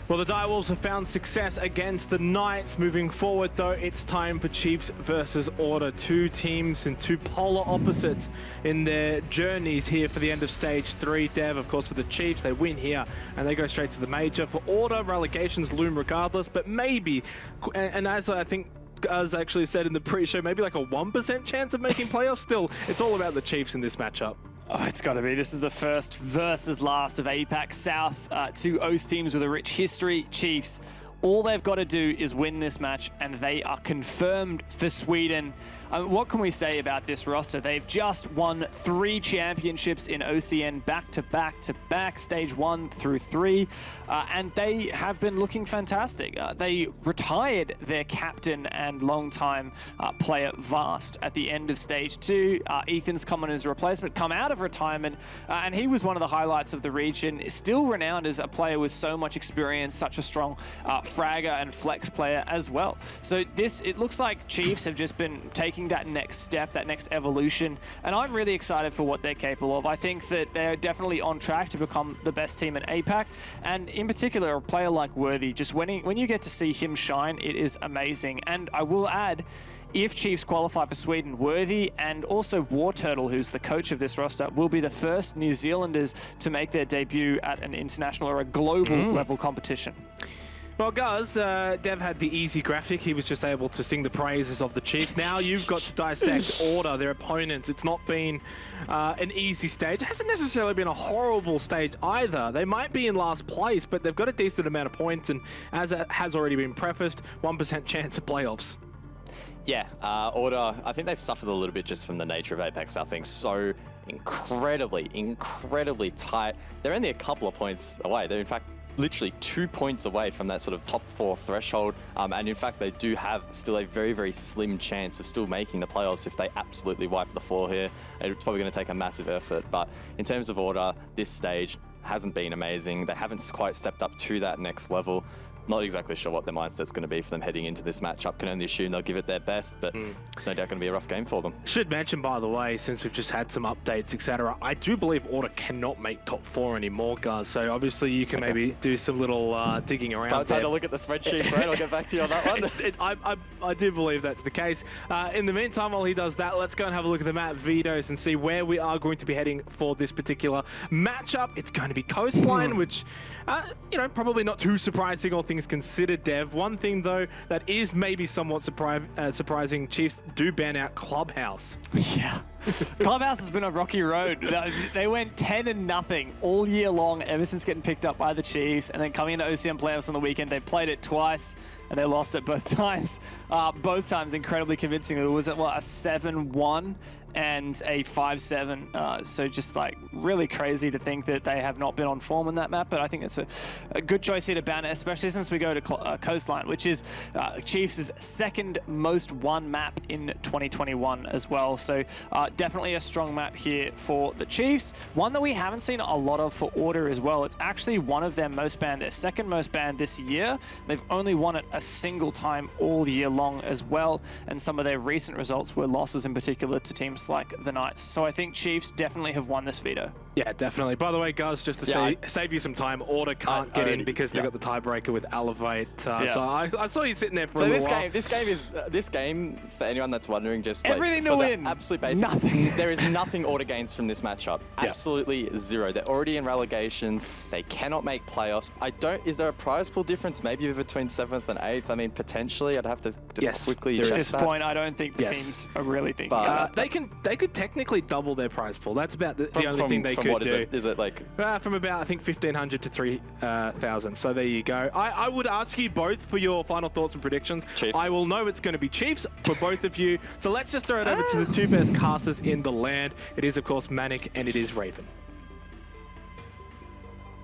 Well, the Direwolves have found success against the Knights. Moving forward, though, it's time for Chiefs versus Order. Two teams and two polar opposites in their journeys here for the end of Stage 3. Dev, of course, for the Chiefs, they win here and they go straight to the Major. For Order, relegations loom regardless, but maybe, and as I think as actually said in the pre-show, maybe like a 1% chance of making playoffs. Still, it's all about the Chiefs in this matchup. Oh, it's got to be. This is the first versus last of APAC South. Two host teams with a rich history. Chiefs, all they've got to do is win this match, and they are confirmed for Sweden. What can we say about this roster? They've just won 3 championships in OCN back-to-back, Stage 1 through 3, and they have been looking fantastic. They retired their captain and longtime player Vast at the end of Stage 2. Ethan's come on as a replacement, come out of retirement, and he was one of the highlights of the region. Still renowned as a player with so much experience, such a strong fragger and flex player as well. So it looks like Chiefs have just been taking that next step, that next evolution, and I'm really excited for what they're capable of. I think that they're definitely on track to become the best team in APAC, and in particular a player like Worthy, just when you get to see him shine, it is amazing. And I will add, if Chiefs qualify for Sweden, Worthy and also War Turtle, who's the coach of this roster, will be the first New Zealanders to make their debut at an international or a global level competition. Well, guys, Dev had the easy graphic. He was just able to sing the praises of the Chiefs. Now you've got to dissect Order, their opponents. It's not been an easy stage. It hasn't necessarily been a horrible stage either. They might be in last place, but they've got a decent amount of points, and as it has already been prefaced, 1% chance of playoffs. Yeah, Order, I think they've suffered a little bit just from the nature of APAC South being so incredibly tight. They're only a couple of points away. They're in fact literally 2 points away from that sort of top 4 threshold, and in fact they do have still a very slim chance of still making the playoffs if they absolutely wipe the floor here. It's probably going to take a massive effort, but in terms of Order, this stage hasn't been amazing. They haven't quite stepped up to that next level. Not exactly sure what their mindset's going to be for them heading into this matchup. Can only assume they'll give it their best, but it's no doubt going to be a rough game for them. Should mention, by the way, since we've just had some updates, etc., I do believe Order cannot make top 4 anymore, guys. So obviously you can maybe do some little digging around. Start taking a look at the spreadsheets, right? I'll get back to you on that one. I do believe that's the case. In the meantime, while he does that, let's go and have a look at the map Vitos and see where we are going to be heading for this particular matchup. It's going to be Coastline, which, you know, probably not too surprising, all things considered, Dev. One thing, though, that is maybe somewhat surprising, Chiefs do ban out Clubhouse. Yeah. Clubhouse has been a rocky road. They went 10-0 all year long, ever since getting picked up by the Chiefs, and then coming into OCM playoffs on the weekend, they played it twice, and they lost it both times. Both times incredibly convincing. It was, what, a 7-1 and a 5-7. So just like really crazy to think that they have not been on form in that map, but I think it's a good choice here to ban it, especially since we go to Coastline, which is Chiefs' second most won map in 2021 as well. So definitely a strong map here for the Chiefs. One that we haven't seen a lot of for Order as well. It's actually one of their most banned, their second most banned this year. They've only won it a single time all year long as well, and some of their recent results were losses in particular to teams like the Knights. So I think Chiefs definitely have won this veto. Yeah, definitely. By the way, guys, just to save you some time, Order can't get in because they got the tiebreaker with Elevate. So I saw you sitting there for a little while. This game, for anyone that's wondering, just everything to win. Absolute basics. Nothing. There is nothing Order gains from this matchup. Absolutely zero. They're already in relegations. They cannot make playoffs. Is there a prize pool difference maybe between 7th and 8th? I mean, potentially. I'd have to just quickly check at this point, I don't think the teams are really thinking about that. They could technically double their prize pool. That's about the only thing they could do. Is it like from about, I think, 1,500 to 3,000. So there you go. I would ask you both for your final thoughts and predictions. Chiefs. I will know it's going to be Chiefs for both of you. So let's just throw it over to the two best casters in the land. It is, of course, Manic, and it is Raven.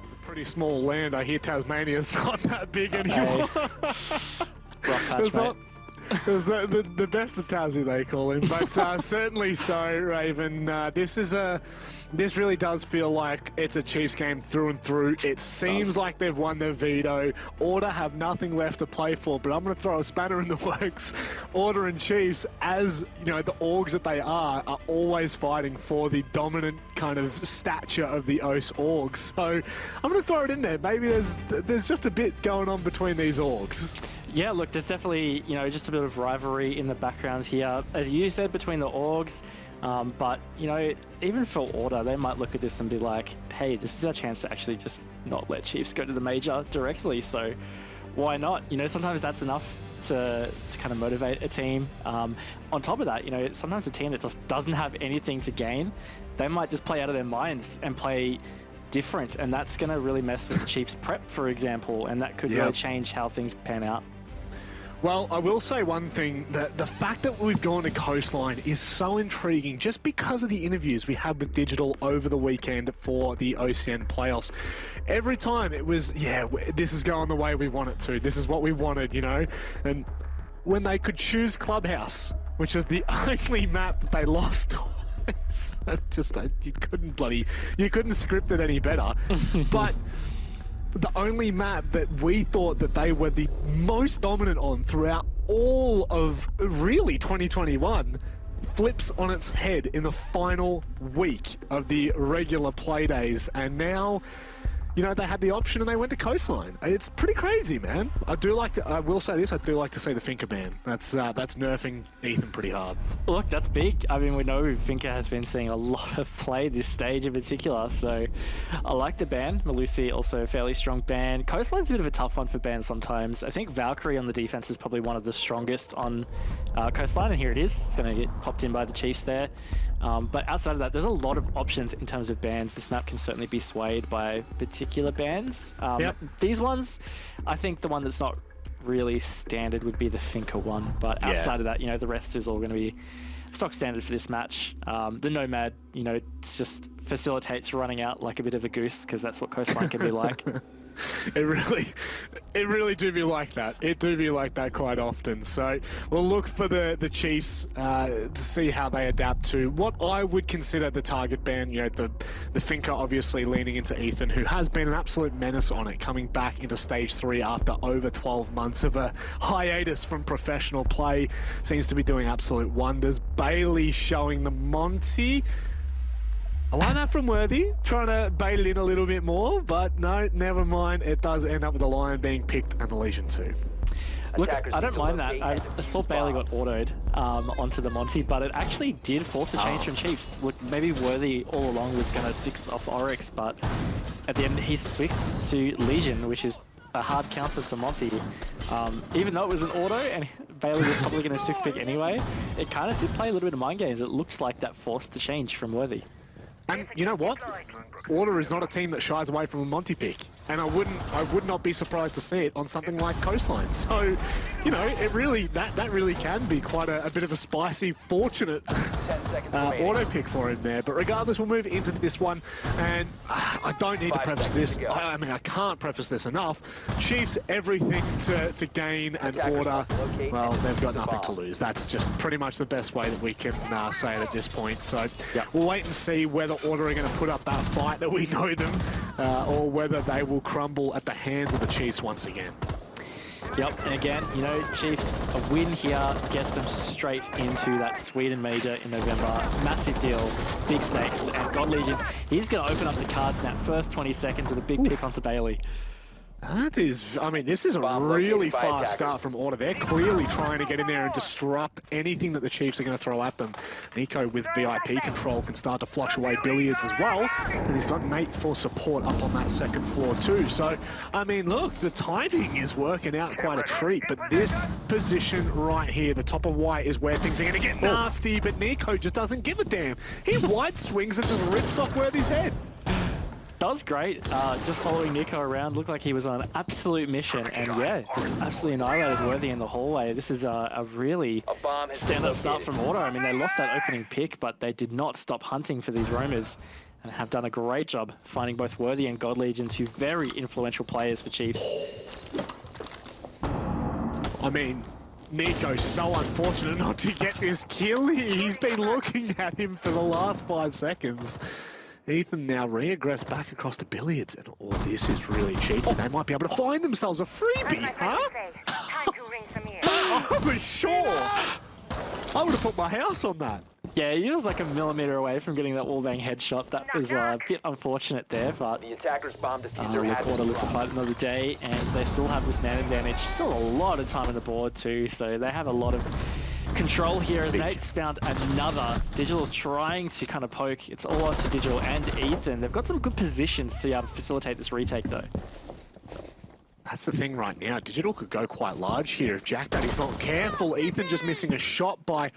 It's a pretty small land. I hear Tasmania's not that big anymore. Rough patch, mate. It was the best of Tassie, they call him. But certainly so, Raven. This really does feel like it's a Chiefs game through and through. It seems like they've won their veto. Order have nothing left to play for, but I'm going to throw a spanner in the works. Order and Chiefs, as you know, the orgs that they are always fighting for the dominant kind of stature of the OS orgs. So I'm going to throw it in there. Maybe there's just a bit going on between these orgs. Yeah, look, there's definitely, just a bit of rivalry in the background here, as you said, between the orgs. But, even for Order, they might look at this and be like, hey, this is our chance to actually just not let Chiefs go to the major directly. So why not? Sometimes that's enough to kind of motivate a team. On top of that, sometimes a team that just doesn't have anything to gain, they might just play out of their minds and play different. And that's going to really mess with the Chiefs prep, for example. And that could really change how things pan out. Well, I will say one thing, that the fact that we've gone to Coastline is so intriguing just because of the interviews we had with Digital over the weekend for the OCN playoffs. Every time it was, this is going the way we want it to. This is what we wanted, And when they could choose Clubhouse, which is the only map that they lost twice, you couldn't script it any better. But the only map that we thought that they were the most dominant on throughout all of really 2021 flips on its head in the final week of the regular play days, and now they had the option and they went to Coastline. It's pretty crazy, man. I will say this, I do like to see the Finker ban. That's nerfing Ethan pretty hard. Look, that's big. I mean, we know Finker has been seeing a lot of play this stage in particular, so I like the ban. Malusi also a fairly strong ban. Coastline's a bit of a tough one for bans sometimes. I think Valkyrie on the defense is probably one of the strongest on Coastline, and here it is. It's going to get popped in by the Chiefs there. But outside of that, there's a lot of options in terms of bans. This map can certainly be swayed by particular bans. These ones, I think the one that's not really standard would be the Finker one. But outside of that, the rest is all going to be stock standard for this match. The Nomad, it just facilitates running out like a bit of a goose, because that's what Coastline can be like. It really do be like that. It do be like that quite often. So we'll look for the Chiefs to see how they adapt to what I would consider the target ban. The Finker obviously leaning into Ethan, who has been an absolute menace on it, coming back into stage 3 after over 12 months of a hiatus from professional play. Seems to be doing absolute wonders. Bailey showing the Monty. I like that from Worthy, trying to bait it in a little bit more, but no, never mind. It does end up with the Lion being picked and the Legion too. Look, I don't mind that. I saw Bailey got autoed onto the Monty, but it actually did force a change from Chiefs. Look, maybe Worthy all along was going to 6th off Oryx, but at the end he switched to Legion, which is a hard counter to Monty. Even though it was an auto and Bailey was probably going to 6th pick anyway, it kind of did play a little bit of mind games. It looks like that forced the change from Worthy. And you know what? Order is not a team that shies away from a Monty pick, and I would not be surprised to see it on something like Coastline. So, it really that really can be quite a bit of a spicy, fortunate auto pick for him there. But regardless, we'll move into this one, and I don't need to preface this. I mean, I can't preface this enough. Chiefs everything to gain, and Order, well, they've got nothing to lose. That's just pretty much the best way that we can say it at this point. So we'll wait and see whether Order are going to put up that fight that we know them, or whether they will crumble at the hands of the Chiefs once again. Yep, and again, Chiefs, a win here gets them straight into that Sweden major in November. Massive deal, big stakes, and God Legion, he's going to open up the cards in that first 20 seconds with a big pick onto Bailey. That is, I mean, this is a really fast start from Order. They're clearly trying to get in there and disrupt anything that the Chiefs are going to throw at them. Nico with VIP control can start to flush away Billiards as well. And he's got Nate for support up on that second floor too. So, I mean, look, the timing is working out quite a treat. But this position right here, the top of white, is where things are going to get nasty. But Nico just doesn't give a damn. He wide swings and just rips off Worthy's head. That was great. Just following Nico around, looked like he was on an absolute mission, and just absolutely annihilated Worthy in the hallway. This is a really stand-up start from Order. I mean, they lost that opening pick, but they did not stop hunting for these roamers and have done a great job finding both Worthy and God Legion, two very influential players for Chiefs. I mean, Nico, so unfortunate not to get this kill here. He's been looking at him for the last 5 seconds. Ethan now reaggressed back across to Billiards, and all this is really cheeky. They might be able to find themselves a freebie, huh? I was sure. I would have put my house on that. Yeah, he was like a millimeter away from getting that wallbang headshot. That was a bit unfortunate there, but The attackers bomb diffuser has Order been lives to dropped. fight another day, and they still have this man advantage. Still a lot of time on the board too, so they have a lot of control here as Nate's found another. Digital trying to kind of poke. It's all on to Digital and Ethan. They've got some good positions to be able to facilitate this retake though. That's the thing right now. Digital could go quite large here if Jack Daddy's not careful. Ethan just missing a shot by,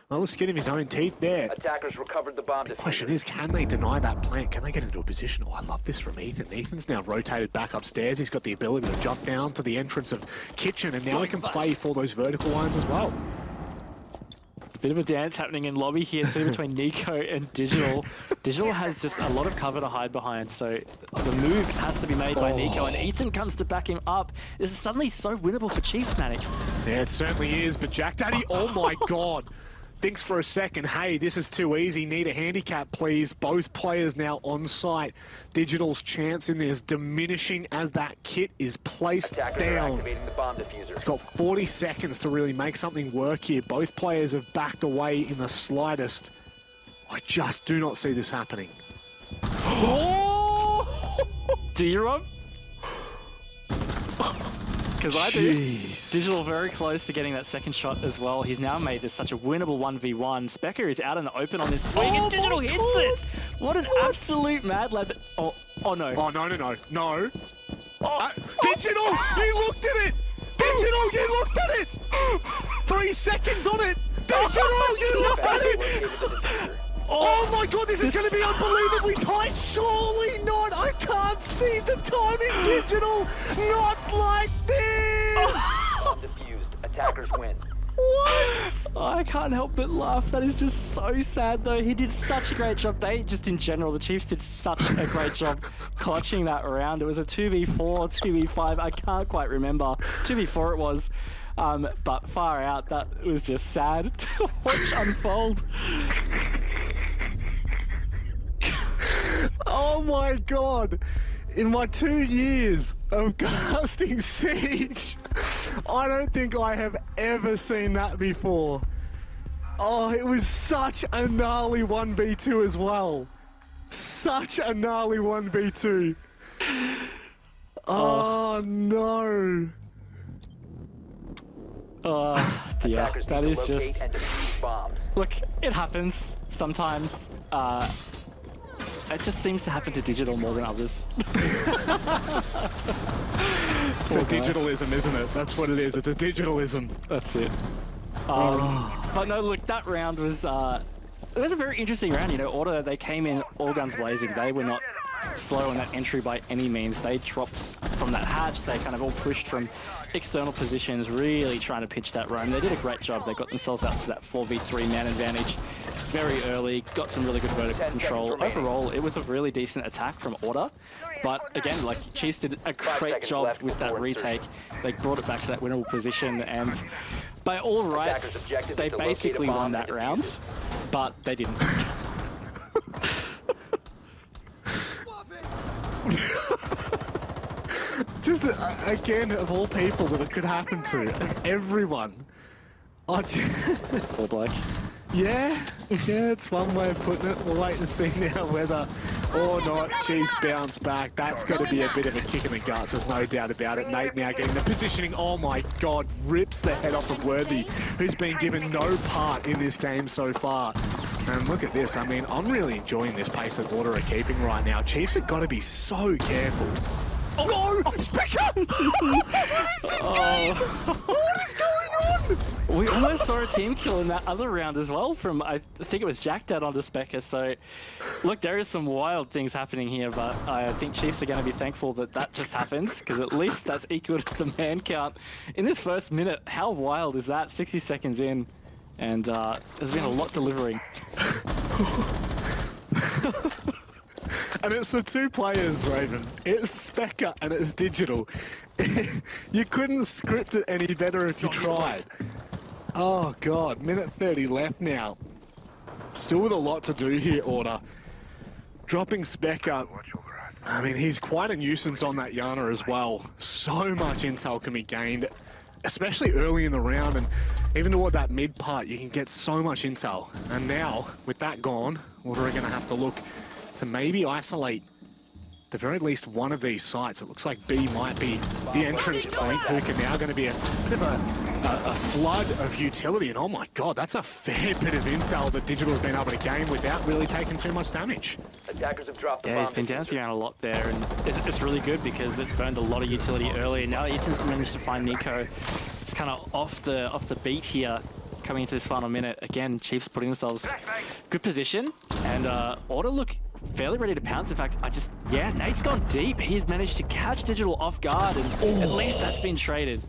well, the skin of his own teeth there. Attackers recovered the bomb Question diffuser. is, can they deny that plant? Can they get into a position? Oh, I love this from Ethan. Ethan's now rotated back upstairs. He's got the ability to jump down to the entrance of Kitchen, and now he can play for those vertical lines as well. Bit of a dance happening in lobby here too between Nico and Digital. Digital has just a lot of cover to hide behind, so the move has to be made by Nico, and Ethan comes to back him up. This is suddenly so winnable for Chiefs, Manic. Yeah, it certainly is, but Jack Daddy, oh my God. Thinks for a second, hey, this is too easy, need a handicap, please. Both players now on site. Digital's chance in this diminishing as that kit is placed Attackers are down. activating the bomb diffuser. He's got 40 seconds to really make something work here. Both players have backed away in the slightest. I just do not see this happening. Do you, Rob? Because I do. Jeez. Digital very close to getting that second shot as well. He's now made this such a winnable 1v1. Specker is out in the open on this swing, and Digital hits it! What an absolute mad lad. Oh no. Oh, no. No. Digital, you looked at it! Digital, you looked at it! 3 seconds on it! Digital, you looked at it! Oh my God, this is going to be unbelievably tight! Surely not! I can't see the timing, Digital! Not like this! Bomb diffused. Attackers win. What? I can't help but laugh. That is just so sad, though. He did such a great job. They just, in general, the Chiefs did such a great job clutching that round. It was a 2v4, 2v5. I can't quite remember. 2v4 it was. But far out, that was just sad to watch unfold. Oh my God! In my 2 years of casting Siege, I don't think I have ever seen that before. Oh, it was such a gnarly 1v2 as well. Such a gnarly 1v2. Oh no. Oh, dear. Attackers That need is to locate just... and defuse bombs. Look, it happens sometimes. It just seems to happen to Digital more than others. It's a digitalism, isn't it? That's what it is. It's a digitalism. That's it. But no, look, that round was... it was a very interesting round. You know, Order, they came in all guns blazing. They were not slow on that entry by any means. They dropped from that hatch. They kind of all pushed from external positions, really trying to pitch that roam. They did a great job. They got themselves up to that 4v3 man advantage very early, got some really good vertical control. Overall, it was a really decent attack from Order. But again, like, Chiefs did a great seconds job left with that before retake. They brought it back to that winnable position, and by all rights, objective they is to locate a basically bomb won and that defuse round, it. but they didn't. Just again, of all people that it could happen to, everyone. I just... All black. Yeah, it's one way of putting it. We'll wait and see now whether or not Chiefs bounce back. That's got to be a bit of a kick in the guts, there's no doubt about it. Nate now getting the positioning. Oh my God, rips the head off of Worthy, who's been given no part in this game so far. And look at this, I mean, I'm really enjoying this pace that Order are keeping right now. Chiefs have got to be so careful. Oh no! Specker! What is this game? What is going on? We almost saw a team kill in that other round as well from, I think it was Jack Dad onto Specker. So, look, there is some wild things happening here, but I think Chiefs are going to be thankful that that just happens, because at least that's equal to the man count. In this first minute, how wild is that? 60 seconds in, and there's been a lot delivering. And it's the two players, Raven. It's Specker and it's Digital. You couldn't script it any better if you tried. Oh, God. Minute 30 left now. Still with a lot to do here, Order. Dropping Spec up. I mean, he's quite a nuisance on that Yana as well. So much intel can be gained, especially early in the round, and even toward that mid part, you can get so much intel. And now, with that gone, Order are going to have to look to maybe isolate the very least one of these sites. It looks like B might be the entrance point. Hookah now going to be a bit of a flood of utility. And oh my God, that's a fair bit of intel that Digital has been able to gain without really taking too much damage. Attackers have dropped the Yeah, bomb. he's been dancing around a lot there, and it's really good because it's burned a lot of utility early. And now Ethan's managed to find Nico. It's kind of off the beat here, coming into this final minute. Again, Chiefs putting themselves good position, and Order look fairly ready to pounce. In fact, Nate's gone deep. He's managed to catch Digital off guard, and at least that's been traded.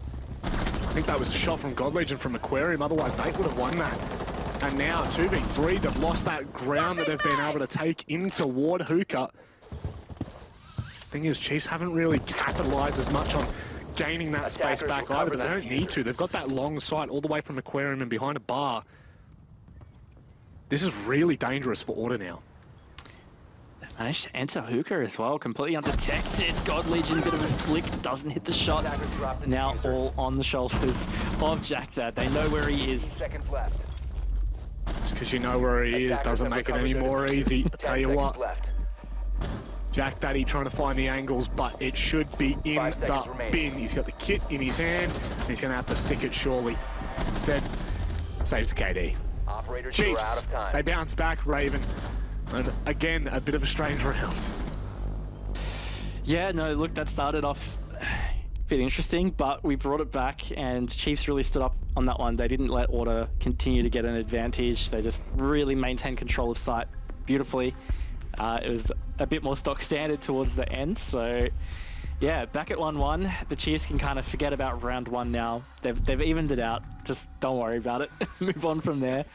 I think that was a shot from God Legion from Aquarium, otherwise Nate would have won that. And now 2v3, they've lost that ground that they've been able to take in toward Hookah. Thing is, Chiefs haven't really capitalized as much on gaining that space back either, but they don't need to. They've got that long sight all the way from Aquarium and behind a bar. This is really dangerous for Order now. Managed to enter Hookah as well, completely undetected. God Legion, bit of a flick, doesn't hit the shots. Now all on the shoulders of Jackdad. They know where he is. Seconds left. Just because you know where he is doesn't make it any more easy. I tell you what, Jack Daddy trying to find the angles, but it should be in the bin. He's got the kit in his hand, and he's going to have to stick it surely. Instead, saves the KD. Operators are out Chiefs, of time. they bounce back, Raven. And again, a bit of a strange round. Yeah, no, look, that started off a bit interesting, but we brought it back, and Chiefs really stood up on that one. They didn't let Order continue to get an advantage. They just really maintained control of site beautifully. It was a bit more stock standard towards the end, so yeah, back at 1-1. The Chiefs can kind of forget about round one now. They've evened it out. Just don't worry about it. Move on from there.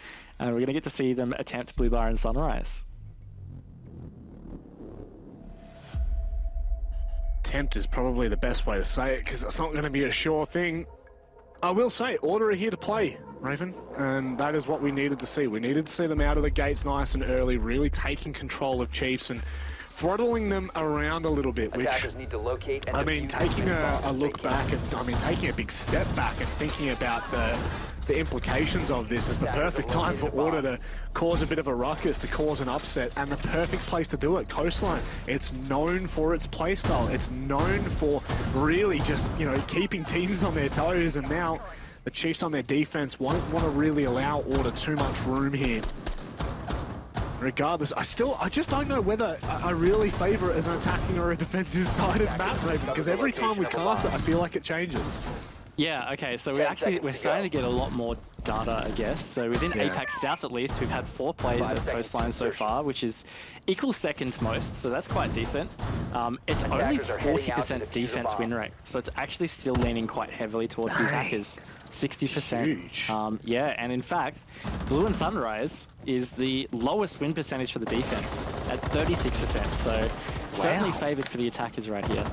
And we're going to get to see them attempt Blue Bar and Sunrise. Attempt is probably the best way to say it, because it's not going to be a sure thing. I will say, Order are here to play, Raven, and that is what we needed to see. We needed to see them out of the gates nice and early, really taking control of Chiefs and throttling them around a little bit, which, Attackers need to locate and I mean, defuse taking bombs a if look they can. back, and I mean, taking a big step back and thinking about the implications of this is the perfect time for Order to cause a bit of a ruckus, to cause an upset, and the perfect place to do it. Coastline, it's known for its playstyle. It's known for really just, you know, keeping teams on their toes, and now the Chiefs on their defense won't want to really allow Order too much room here. Regardless, I just don't know whether I really favor it as an attacking or a defensive sided map, Raven, because every time we cast it, I feel like it changes. Yeah, okay, so we're starting to get a lot more data, I guess. So within APAC South, at least, we've had 4 plays at Coastline so far, which is equal second most, so that's quite decent. It's only 40% defense win rate, so it's actually still leaning quite heavily towards the attackers. 60%. Huge. Yeah, and in fact, Blue and Sunrise is the lowest win percentage for the defense at 36%, so certainly favored for the attackers right here.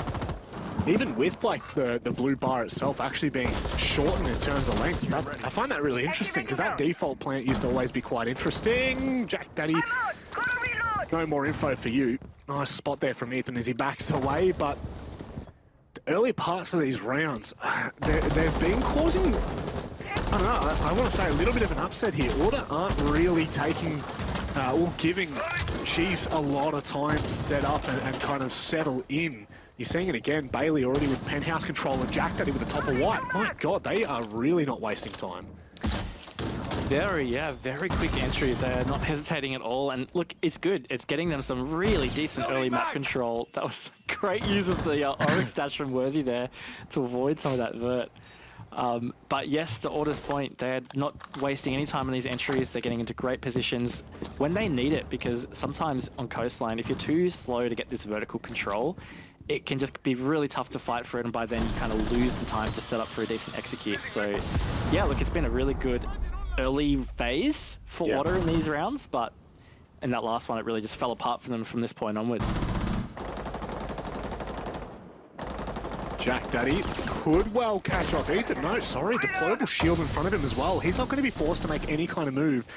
Even with like the blue bar itself actually being shortened in terms of length, I find that really interesting, because that default plant used to always be quite interesting. Jack Daddy, no more info for you. Nice spot there from Ethan as he backs away, but the early parts of these rounds, they've been causing, I don't know, I want to say a little bit of an upset here. Order aren't really taking or giving Chiefs a lot of time to set up and kind of settle in. You're seeing it again, Bailey already with penthouse control and Jack Daddy with the top of white. My God, they are really not wasting time. Very quick entries. They're not hesitating at all. And look, it's good. It's getting them some really decent early map control. That was great use of the Oryx dash from Worthy there to avoid some of that vert. But yes, to Order's point, they're not wasting any time on these entries. They're getting into great positions when they need it, because sometimes on Coastline, if you're too slow to get this vertical control, it can just be really tough to fight for it, and by then you kind of lose the time to set up for a decent execute. So yeah, look, it's been a really good early phase for Order in these rounds, but in that last one it really just fell apart for them from this point onwards. Jack Daddy could well catch off Ethan. No, sorry, deployable shield in front of him as well. He's not going to be forced to make any kind of move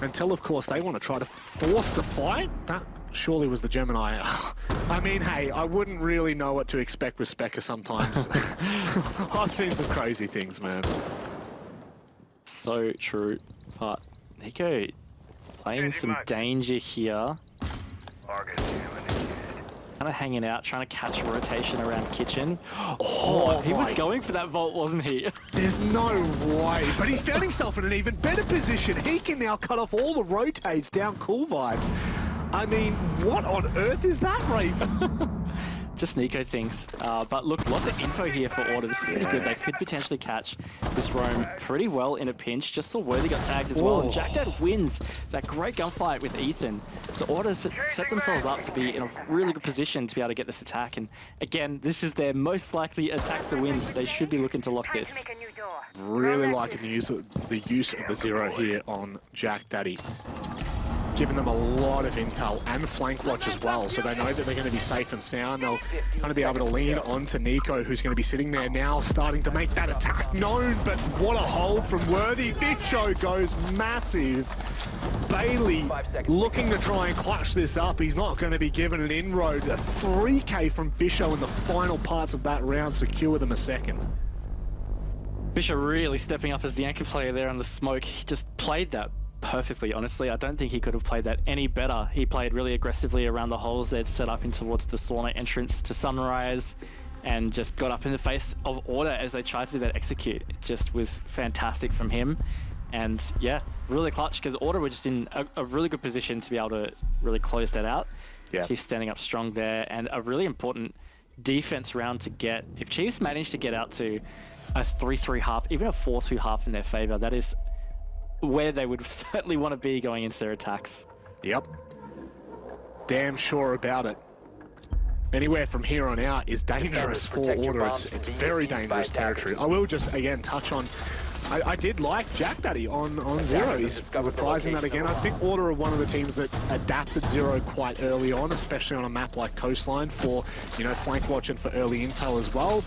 until, of course, they want to try to force the fight. That surely was the Gemini. I mean, hey, I wouldn't really know what to expect with Specca sometimes. I've seen some crazy things, man. So true. But Nico playing some danger here. Kind of hanging out, trying to catch a rotation around kitchen. Oh, he was going for that vault, wasn't he? There's no way. But he's found himself in an even better position. He can now cut off all the rotates down Cool Vibes. I mean, what on earth is that, Raven? Just Nico things. But look, lots of info here for Order. This is pretty good. They could potentially catch this roam pretty well in a pinch. Just saw Worthy got tagged as well. And Jack Dad wins that great gunfight with Ethan. So Order set themselves up to be in a really good position to be able to get this attack. And again, this is their most likely attack to win. So they should be looking to lock this. Really liking the use of the Zero here on Jack Daddy. Giving them a lot of intel and flank watch as well, so they know that they're going to be safe and sound. They'll kind of be able to lean onto Nico, who's going to be sitting there now, starting to make that attack known. But what a hold from Worthy. Fisho goes massive. Bailey looking to try and clutch this up. He's not going to be given an inroad. A 3K from Fisho in the final parts of that round secure them a second. Fisher really stepping up as the anchor player there on the smoke. He just played that perfectly, honestly. I don't think he could have played that any better. He played really aggressively around the holes they'd set up in towards the sauna entrance to Sunrise and just got up in the face of Order as they tried to do that execute. It just was fantastic from him. And yeah, really clutch because Order were just in a really good position to be able to really close that out. Yeah. Chiefs standing up strong there, and a really important defense round to get. If Chiefs manage to get out to a 3-3 half, even a 4-2 half in their favor, that is where they would certainly want to be going into their attacks. Yep. Damn sure about it. Anywhere from here on out is dangerous for Order. It's very dangerous territory. I will just, again, touch on... I did like Jack Daddy on Zero. He's reprising that again. I think Order are one of the teams that adapted Zero quite early on, especially on a map like Coastline for, you know, flank watch and for early intel as well.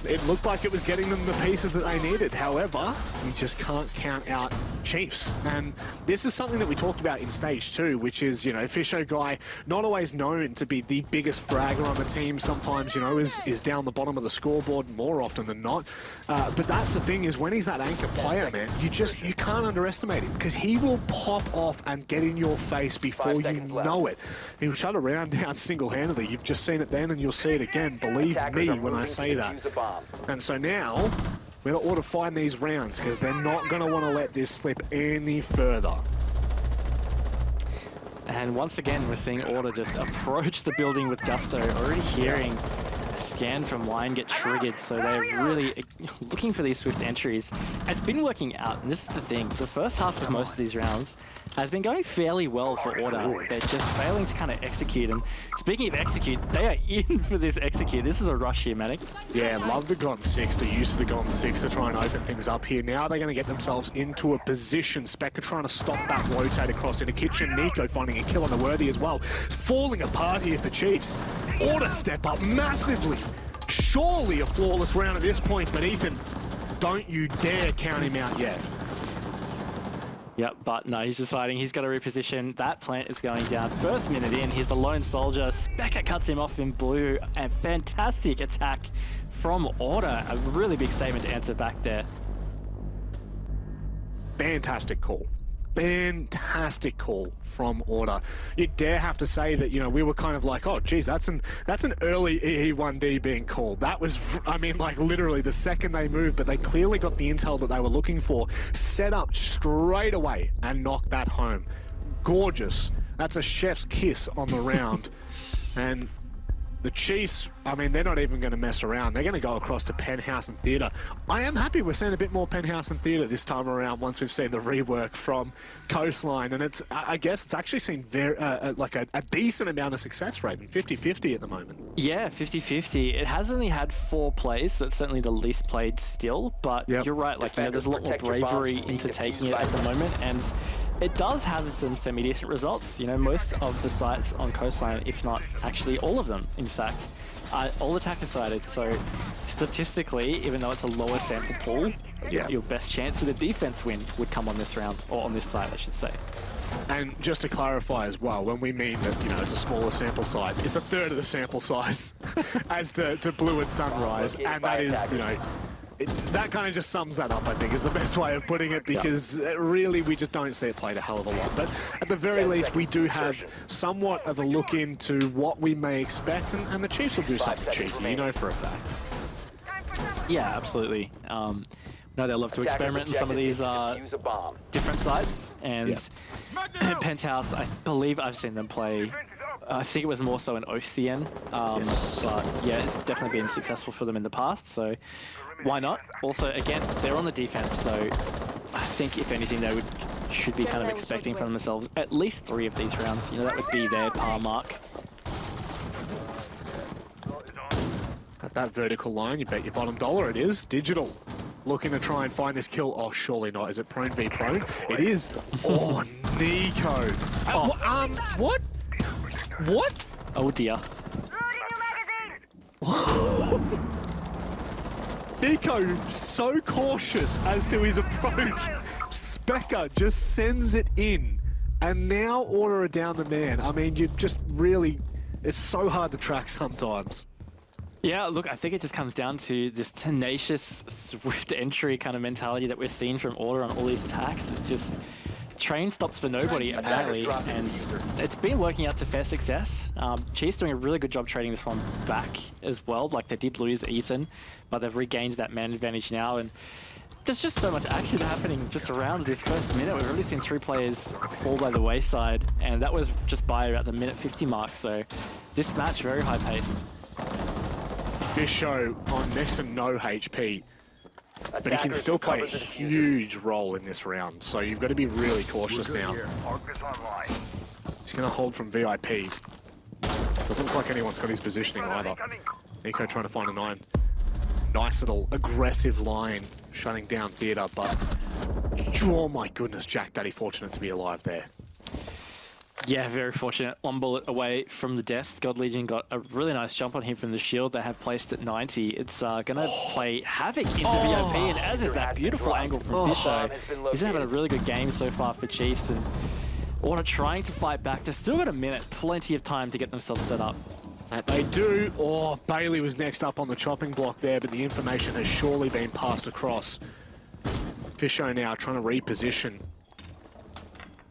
It looked like it was getting them the pieces that they needed. However, you just can't count out Chiefs. And this is something that we talked about in stage 2, which is, you know, Fisho guy, not always known to be the biggest fragger on the team. Sometimes, you know, is down the bottom of the scoreboard more often than not. But that's the thing, is when he's that anchor player, man, you can't underestimate him, because he will pop off and get in your face before you know it. He'll shut a round down single-handedly. You've just seen it then and you'll see it again. Believe me when I say that. And so now, we're going to Order find these rounds, because they're not going to want to let this slip any further. And once again, we're seeing Order just approach the building with gusto, already hearing a scan from line get triggered, so they're really looking for these swift entries. It's been working out, and this is the thing, the first half of most of these rounds has been going fairly well for Order. They're just failing to kind of execute, and speaking of execute, they are in for this execute. This is a rush here, Manic. Yeah, love the Gon 6, the use of the Gon 6 to try and open things up here. Now they're going to get themselves into a position. Spectre trying to stop that rotate across into kitchen. Nico finding a kill on the Worthy as well. It's falling apart here for Chiefs. Order step up massively. Surely a flawless round at this point, but Ethan, don't you dare count him out yet. Yep, but no, he's deciding he's got to reposition. That plant is going down. First minute in, he's the lone soldier. Specca cuts him off in blue. A fantastic attack from Order. A really big statement to answer back there. Fantastic call. Fantastic call from Order. You dare have to say that, you know, we were kind of like, oh, geez, that's an early EE1D being called. That was, I mean, like literally the second they moved, but they clearly got the intel that they were looking for, set up straight away and knocked that home. Gorgeous. That's a chef's kiss on the round. And the Chiefs, I mean, they're not even going to mess around. They're going to go across to Penthouse and Theatre. I am happy we're seeing a bit more Penthouse and Theatre this time around once we've seen the rework from Coastline. And it's, I guess it's actually seen very, like a decent amount of success rate, 50-50 at the moment. Yeah, 50-50. It has only had 4 plays, so it's certainly the least played still. But you're right, like, you know, there's a lot more bravery into taking it at the moment. And it does have some semi-decent results. You know, most of the sites on Coastline, if not actually all of them, in fact, are all attacker-sided. So statistically, even though it's a lower sample pool, your best chance of the defense win would come on this round, or on this side, I should say. And just to clarify as well, when we mean that, you know, it's a smaller sample size, it's a third of the sample size as to Blue and Sunrise, and that is, you know, that kind of just sums that up, I think, is the best way of putting it, because really we just don't see it played a hell of a lot. But at the very least, we do have somewhat of a look into what we may expect, and the Chiefs will do something cheeky, you know, for a fact. Yeah, absolutely. No, they'll love to experiment in some of these different sides, and Penthouse, I believe I've seen them play. I think it was more so in OCN, but yeah, it's definitely been successful for them in the past, so why not? Also, again, they're on the defense, so I think if anything they should be kind of expecting from themselves at least 3 of these rounds. You know, that would be their par mark. At that vertical line, you bet your bottom dollar it is. Digital looking to try and find this kill. Oh, surely not. Is it prone v prone? It is. Oh, Nico. What? What? Oh dear. Nico, so cautious as to his approach. Specker just sends it in, and now Order are down the man. I mean, you just really, it's so hard to track sometimes. Yeah, look, I think it just comes down to this tenacious, swift entry kind of mentality that we're seeing from Order on all these attacks. It's just train stops for nobody, apparently, and it's been working out to fair success. Chiefs doing a really good job trading this one back as well. Like, they did lose Ethan, but they've regained that man advantage now, and there's just so much action happening just around this first minute. We've already seen 3 players fall by the wayside, and that was just by about the minute 50 mark, so this match very high-paced. Fisho on next to no HP, but he can still play a huge role in this round, so you've got to be really cautious now. He's going to hold from VIP. Doesn't look like anyone's got his positioning either. Nico trying to find a nice little aggressive line, shutting down Theatre, but oh my goodness, Jack Daddy fortunate to be alive there. Yeah, very fortunate. 1 bullet away from the death. God Legion got a really nice jump on him from the shield. They have placed at 90. It's going to play havoc into VIP, and as is that beautiful angle from Fisho. He's having a really good game so far for Chiefs, and Order trying to fight back. They've still got a minute, plenty of time to get themselves set up. That they do. Oh, Bailey was next up on the chopping block there, but the information has surely been passed across. Fisho now trying to reposition.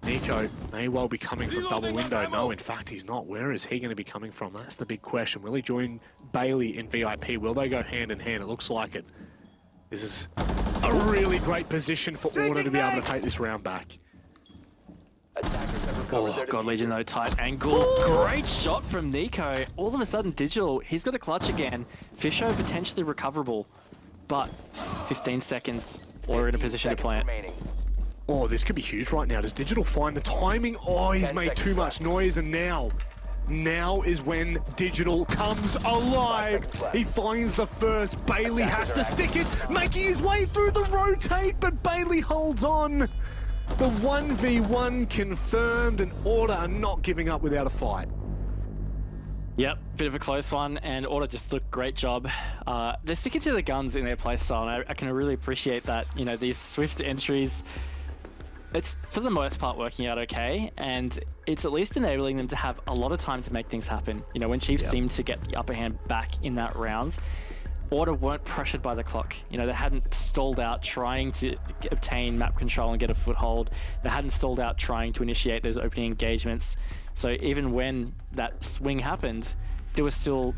Nico may well be coming from double window. No, in fact, he's not. Where is he going to be coming from? That's the big question. Will he join Bailey in VIP? Will they go hand in hand? It looks like it. This is a really great position for Order to be able to take this round back. Oh, God Legion though, tight angle. Great shot from Nico. All of a sudden, Digital, he's got a clutch again. Fisho potentially recoverable, but 15 seconds, Order in a position to plant. Oh, this could be huge right now. Does Digital find the timing? Oh, he's made too much noise, and now is when Digital comes alive. He finds the first. Bailey has to stick it, making his way through the rotate, but Bailey holds on. The 1v1 confirmed, and Order are not giving up without a fight. Yep, bit of a close one, and Order just looked great job. They're sticking to the guns in their playstyle, and I can really appreciate that. You know, these swift entries, it's for the most part working out okay, and it's at least enabling them to have a lot of time to make things happen. You know, when Chiefs seemed to get the upper hand back in that round, Order weren't pressured by the clock. You know, they hadn't stalled out trying to obtain map control and get a foothold. They hadn't stalled out trying to initiate those opening engagements. So even when that swing happened, there was still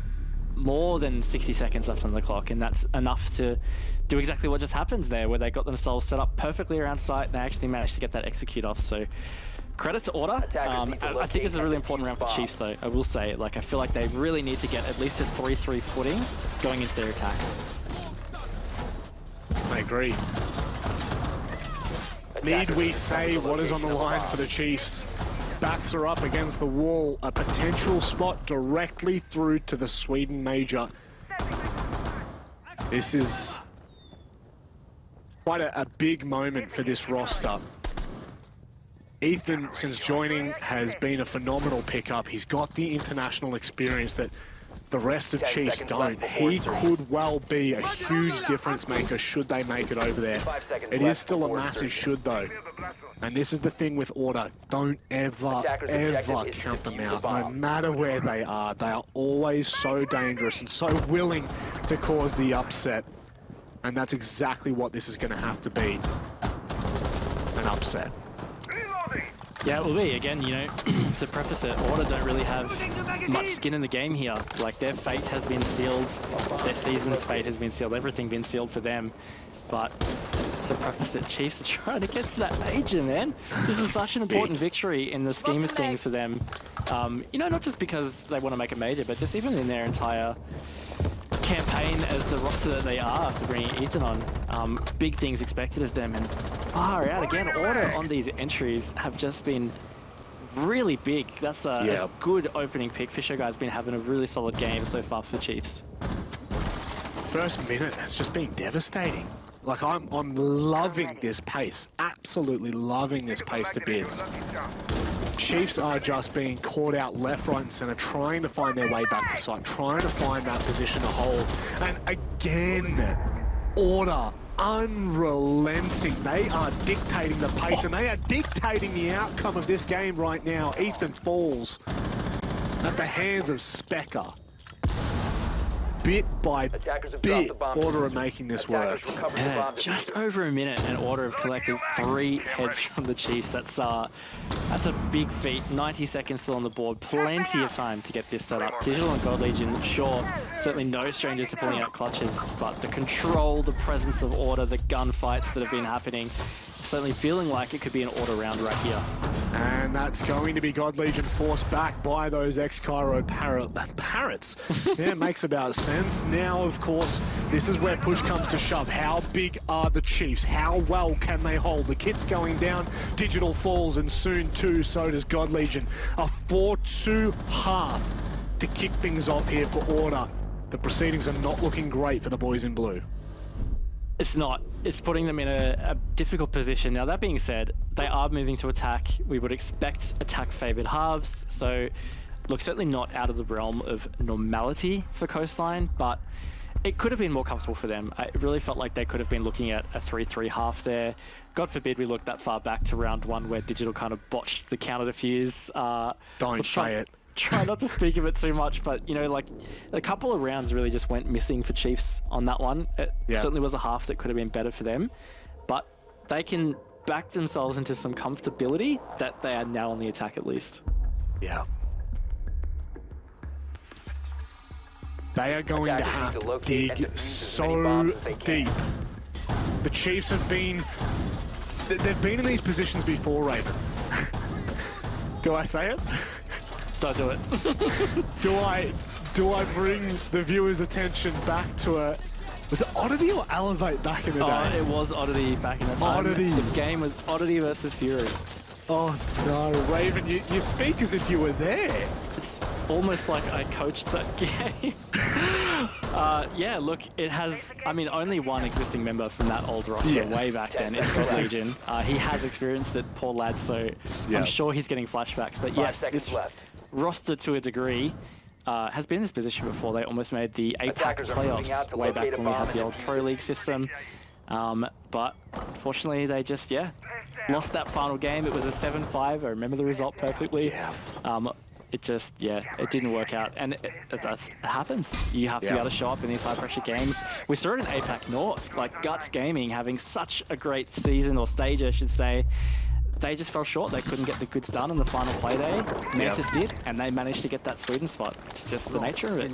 more than 60 seconds left on the clock, and that's enough to do exactly what just happens there, where they got themselves set up perfectly around site, and they actually managed to get that execute off. So credit to Order. I think this is a really important round for Chiefs, though. I will say, like, I feel like they really need to get at least a 3-3 footing going into their attacks. I agree. Need we say what is on the line for the Chiefs? Backs are up against the wall. A potential spot directly through to the Sweden Major. This is quite a big moment for this roster. Ethan, since joining, has been a phenomenal pickup. He's got the international experience that The rest of 10 Chiefs seconds don't. left before He insertion. could well be a huge difference maker should they make it over there. 5 seconds It left is still a before massive insertion. should though. And this is the thing with Order. Don't ever, Attacker's ever objective is to count them defuse the out. No bomb. matter where they are always so dangerous and so willing to cause the upset. And that's exactly what this is going to have to be. An upset. Yeah, it will be. Again, you know, to preface it, Order don't really have much skin in the game here. Like, their fate has been sealed. Their season's fate has been sealed. Everything been sealed for them. But to preface it, Chiefs are trying to get to that major, man. This is such an important victory in the scheme of things for them. You know, not just because they want to make a major, but just even in their entire campaign as the roster that they are for bringing Ethan on. Big things expected of them, and far out again. Order on these entries have just been really big. That's a good opening pick. Fisher guy's been having a really solid game so far for the Chiefs. First minute has just been devastating. Like, I'm loving this pace. Absolutely loving this pace to bits. Chiefs are just being caught out left, right, and center, trying to find their way back to site, trying to find that position to hold. And again, Order, unrelenting. They are dictating the pace, and they are dictating the outcome of this game right now. Ethan falls at the hands of Specker. Bit by Attackers have dropped bit, the bomb. Order are making this work. Attackers recovered the Yeah, bomb just diffuser. over a minute, and Order have collected 3 heads from the Chiefs. That's a big feat. 90 seconds still on the board. Plenty of time to get this set up. Digital and Gold Legion, sure, certainly no strangers to pulling out clutches, but the control, the presence of Order, the gunfights that have been happening, certainly feeling like it could be an Order round right here. And that's going to be God Legion forced back by those ex-Cairo parrots. Yeah, it makes about sense. Now, of course, this is where push comes to shove. How big are the Chiefs? How well can they hold? The kit's going down, Digital falls, and soon too, so does God Legion. A 4-2 half to kick things off here for Order. The proceedings are not looking great for the boys in blue. It's not. It's putting them in a difficult position. Now, that being said, they are moving to attack. We would expect attack-favoured halves. So, look, certainly not out of the realm of normality for Coastline, but it could have been more comfortable for them. It really felt like they could have been looking at a 3-3 half there. God forbid we look that far back to round 1 where Digital kind of botched the counter defuse. Don't say it. Try not to speak of it too much, but, you know, like, a couple of rounds really just went missing for Chiefs on that one. It certainly was a half that could have been better for them, but they can back themselves into some comfortability that they are now on the attack at least. Yeah. They are going to Attackers have need to to locate and dig defuse as many bombs so as they can. deep. The Chiefs have been... They've been in these positions before, Raven. Do I say it? Don't do it. Do I bring the viewers' attention back to a... Was it Oddity or Elevate back in the day? It was Oddity back in the time. Oddity. The game was Oddity versus Fury. Oh no, Raven, you speak as if you were there. It's almost like I coached that game. Yeah, look, it has, I mean, only one existing member from that old roster Yes. way back then. It's God Legion. He has experienced it, poor lad, so Yeah. I'm sure he's getting flashbacks. But 5 yes, seconds this left. roster to a degree has been in this position before. They almost made the APAC Attackers are moving out playoffs to way back locate a when we had bomb the and old defuse Pro it. League system. But unfortunately, they just, lost that final game. It was a 7-5. I remember the result perfectly. Yeah. It just, it didn't work out. And it happens. You have to be able to show up in these high-pressure games. We saw it in APAC North, like Guts Gaming having such a great season, or stage, I should say. They just fell short. They couldn't get the goods done on the final Playday. Mantis did, and they managed to get that Sweden spot. It's just the nature of it.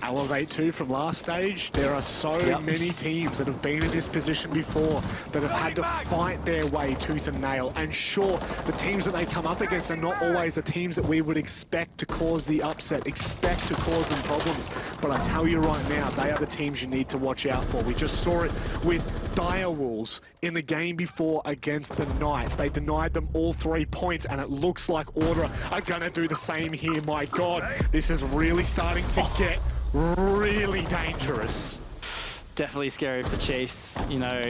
Elevate 2 from last stage. There are so many teams that have been in this position before that have had to fight their way tooth and nail. And sure, the teams that they come up against are not always the teams that we would expect to cause the upset, expect to cause them problems. But I tell you right now, they are the teams you need to watch out for. We just saw it with Direwolves in the game before against the Knights. They denied them all 3 points, and it looks like Order are gonna do the same here. My God, this is really starting to get really dangerous. Definitely scary for Chiefs. You know,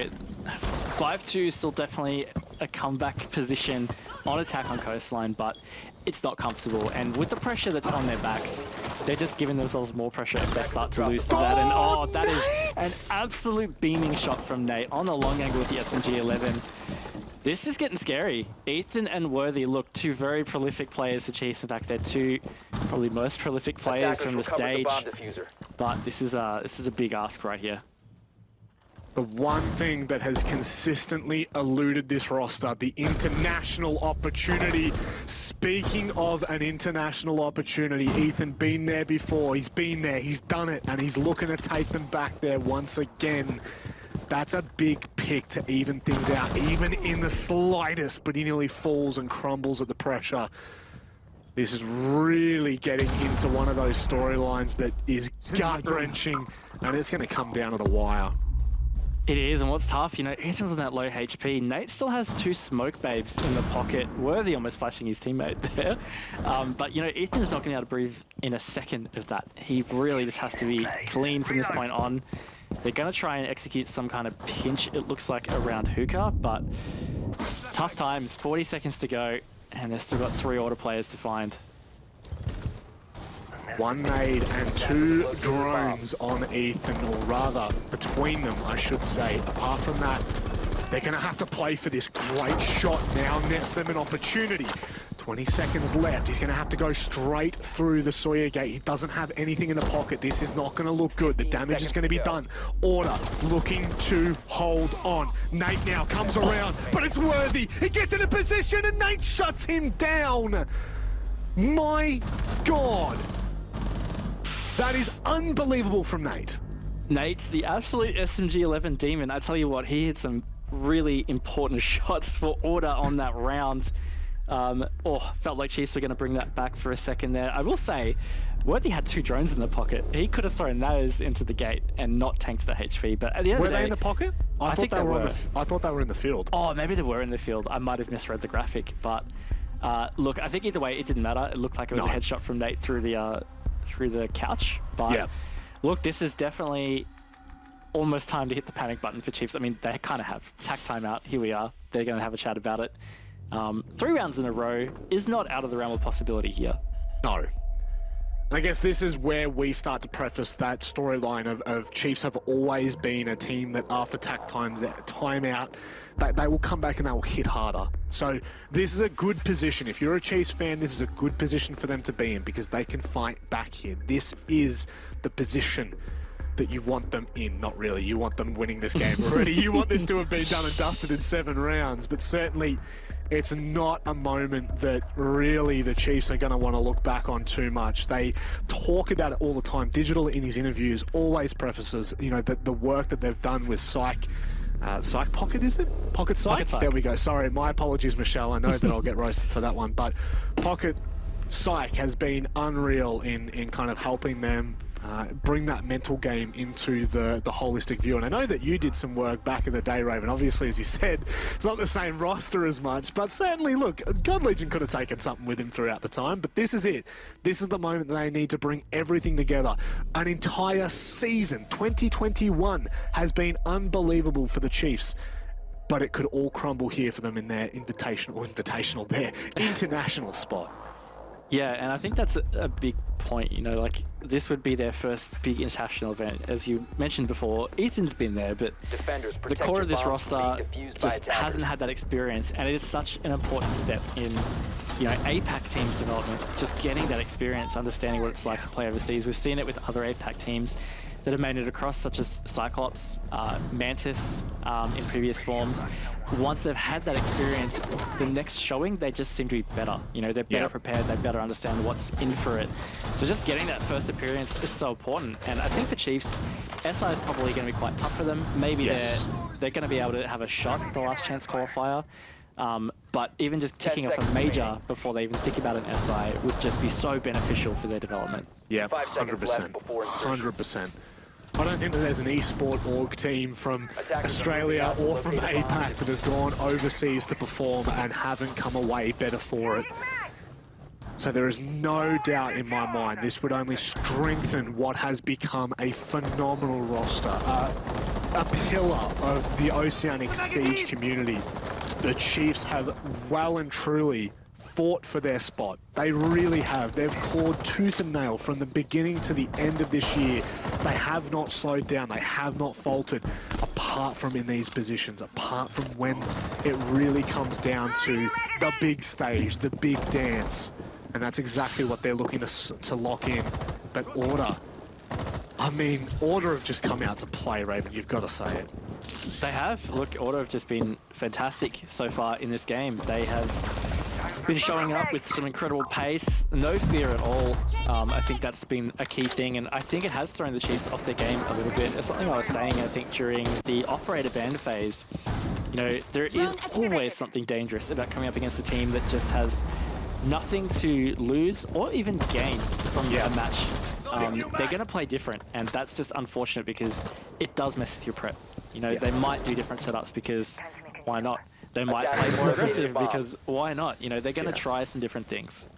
5-2 is still definitely a comeback position on attack on Coastline, but it's not comfortable. And with the pressure that's on their backs, they're just giving themselves more pressure if they start to lose to that. And oh, that is an absolute beaming shot from Nate on the long angle with the SMG-11. This is getting scary. Ethan and Worthy look two very prolific players for Chiefs. In fact, they're two probably most prolific players from the stage. But this is a big ask right here. The one thing that has consistently eluded this roster, the international opportunity. Speaking of an international opportunity, Ethan been there before. He's been there, he's done it, and he's looking to take them back there once again. That's a big pick to even things out, even in the slightest, but he nearly falls and crumbles at the pressure. This is really getting into one of those storylines that is gut-wrenching, and it's going to come down to the wire. It is, and what's tough, you know, Ethan's on that low HP. Nate still has two smoke babes in the pocket. Worthy almost flashing his teammate there. But, you know, Ethan's not going to be able to breathe in a second of that. He really just has to be clean from this point on. They're going to try and execute some kind of pinch, it looks like, around Hookah, but tough times, 40 seconds to go, and they've still got 3 order players to find. One nade and 2 drones on Ethan, or rather, between them, I should say. Apart from that, they're going to have to play for this great shot now, nets them an opportunity. 20 seconds left. He's going to have to go straight through the Sawyer gate. He doesn't have anything in the pocket. This is not going to look good. The damage is going to be done. Order looking to hold on. Nate now comes around, but it's Worthy. He gets in a position and Nate shuts him down. My God. That is unbelievable from Nate. Nate's the absolute SMG-11 demon. I tell you what, he hit some really important shots for order on that round. Felt like Chiefs were going to bring that back for a second there. I will say, Worthy had 2 drones in the pocket. He could have thrown those into the gate and not tanked the HP. But at the end of the day, were they in the pocket? I thought they were. I thought they were in the field. Oh, maybe they were in the field. I might have misread the graphic, but look, I think either way, it didn't matter. It looked like it was a headshot from Nate through the couch. But yeah. Look, this is definitely almost time to hit the panic button for Chiefs. I mean, they kind of have. Tack timeout. Here we are. They're going to have a chat about it. 3 rounds in a row is not out of the realm of possibility here. No. I guess this is where we start to preface that storyline of Chiefs have always been a team that after timeout, they will come back and they will hit harder. So this is a good position. If you're a Chiefs fan, this is a good position for them to be in because they can fight back here. This is the position that you want them in. Not really. You want them winning this game already. You want this to have been done and dusted in 7 rounds, but certainly it's not a moment that really the Chiefs are going to want to look back on too much. They talk about it all the time. Digital in his interviews always prefaces, you know, the work that they've done with Psych. Psych Pocket, is it? Pocket Psych? Pocket Psych. There we go. Sorry, my apologies, Michelle. I know that I'll get roasted for that one, but Pocket Psych has been unreal in kind of helping them bring that mental game into the holistic view. And I know that you did some work back in the day, Raven. Obviously, as you said, it's not the same roster as much, but certainly, look, God Legion could have taken something with him throughout the time, but this is it. This is the moment that they need to bring everything together. An entire season, 2021, has been unbelievable for the Chiefs, but it could all crumble here for them in their international spot. Yeah, and I think that's a big point, you know, like this would be their first big international event. As you mentioned before, Ethan's been there, but the core of this roster just hasn't had that experience, and it is such an important step in, you know, APAC teams development, just getting that experience, understanding what it's like to play overseas. We've seen it with other APAC teams that have made it across, such as Cyclops, Mantis in previous forms. Once they've had that experience, the next showing, they just seem to be better. You know, they're better prepared, they better understand what's in for it. So just getting that first appearance is so important. And I think for Chiefs, SI is probably going to be quite tough for them. Maybe they're going to be able to have a shot at the last chance qualifier. But even just ticking off a major before they even think about an SI would just be so beneficial for their development. Yeah, 100%. 100%. I don't think that there's an esport org team from Australia or from APAC that has gone overseas to perform and haven't come away better for it. So there is no doubt in my mind this would only strengthen what has become a phenomenal roster, a pillar of the Oceanic Siege community. The Chiefs have well and truly fought for their spot. They really have. They've clawed tooth and nail from the beginning to the end of this year. They have not slowed down. They have not faltered, apart from in these positions, apart from when it really comes down to the big stage, the big dance. And that's exactly what they're looking to lock in. But Order, I mean, Order have just come out to play, Raven. You've got to say it. They have. Look, Order have just been fantastic so far in this game. They have been showing up with some incredible pace, no fear at all. I think that's been a key thing, and I think it has thrown the Chiefs off their game a little bit. It's something I was saying, I think, during the operator ban phase. You know, there is always something dangerous about coming up against a team that just has nothing to lose or even gain from a match. They're going to play different, and that's just unfortunate because it does mess with your prep. You know, they might do different setups because why not? They might play more aggressive because why not? You know, they're going to try some different things.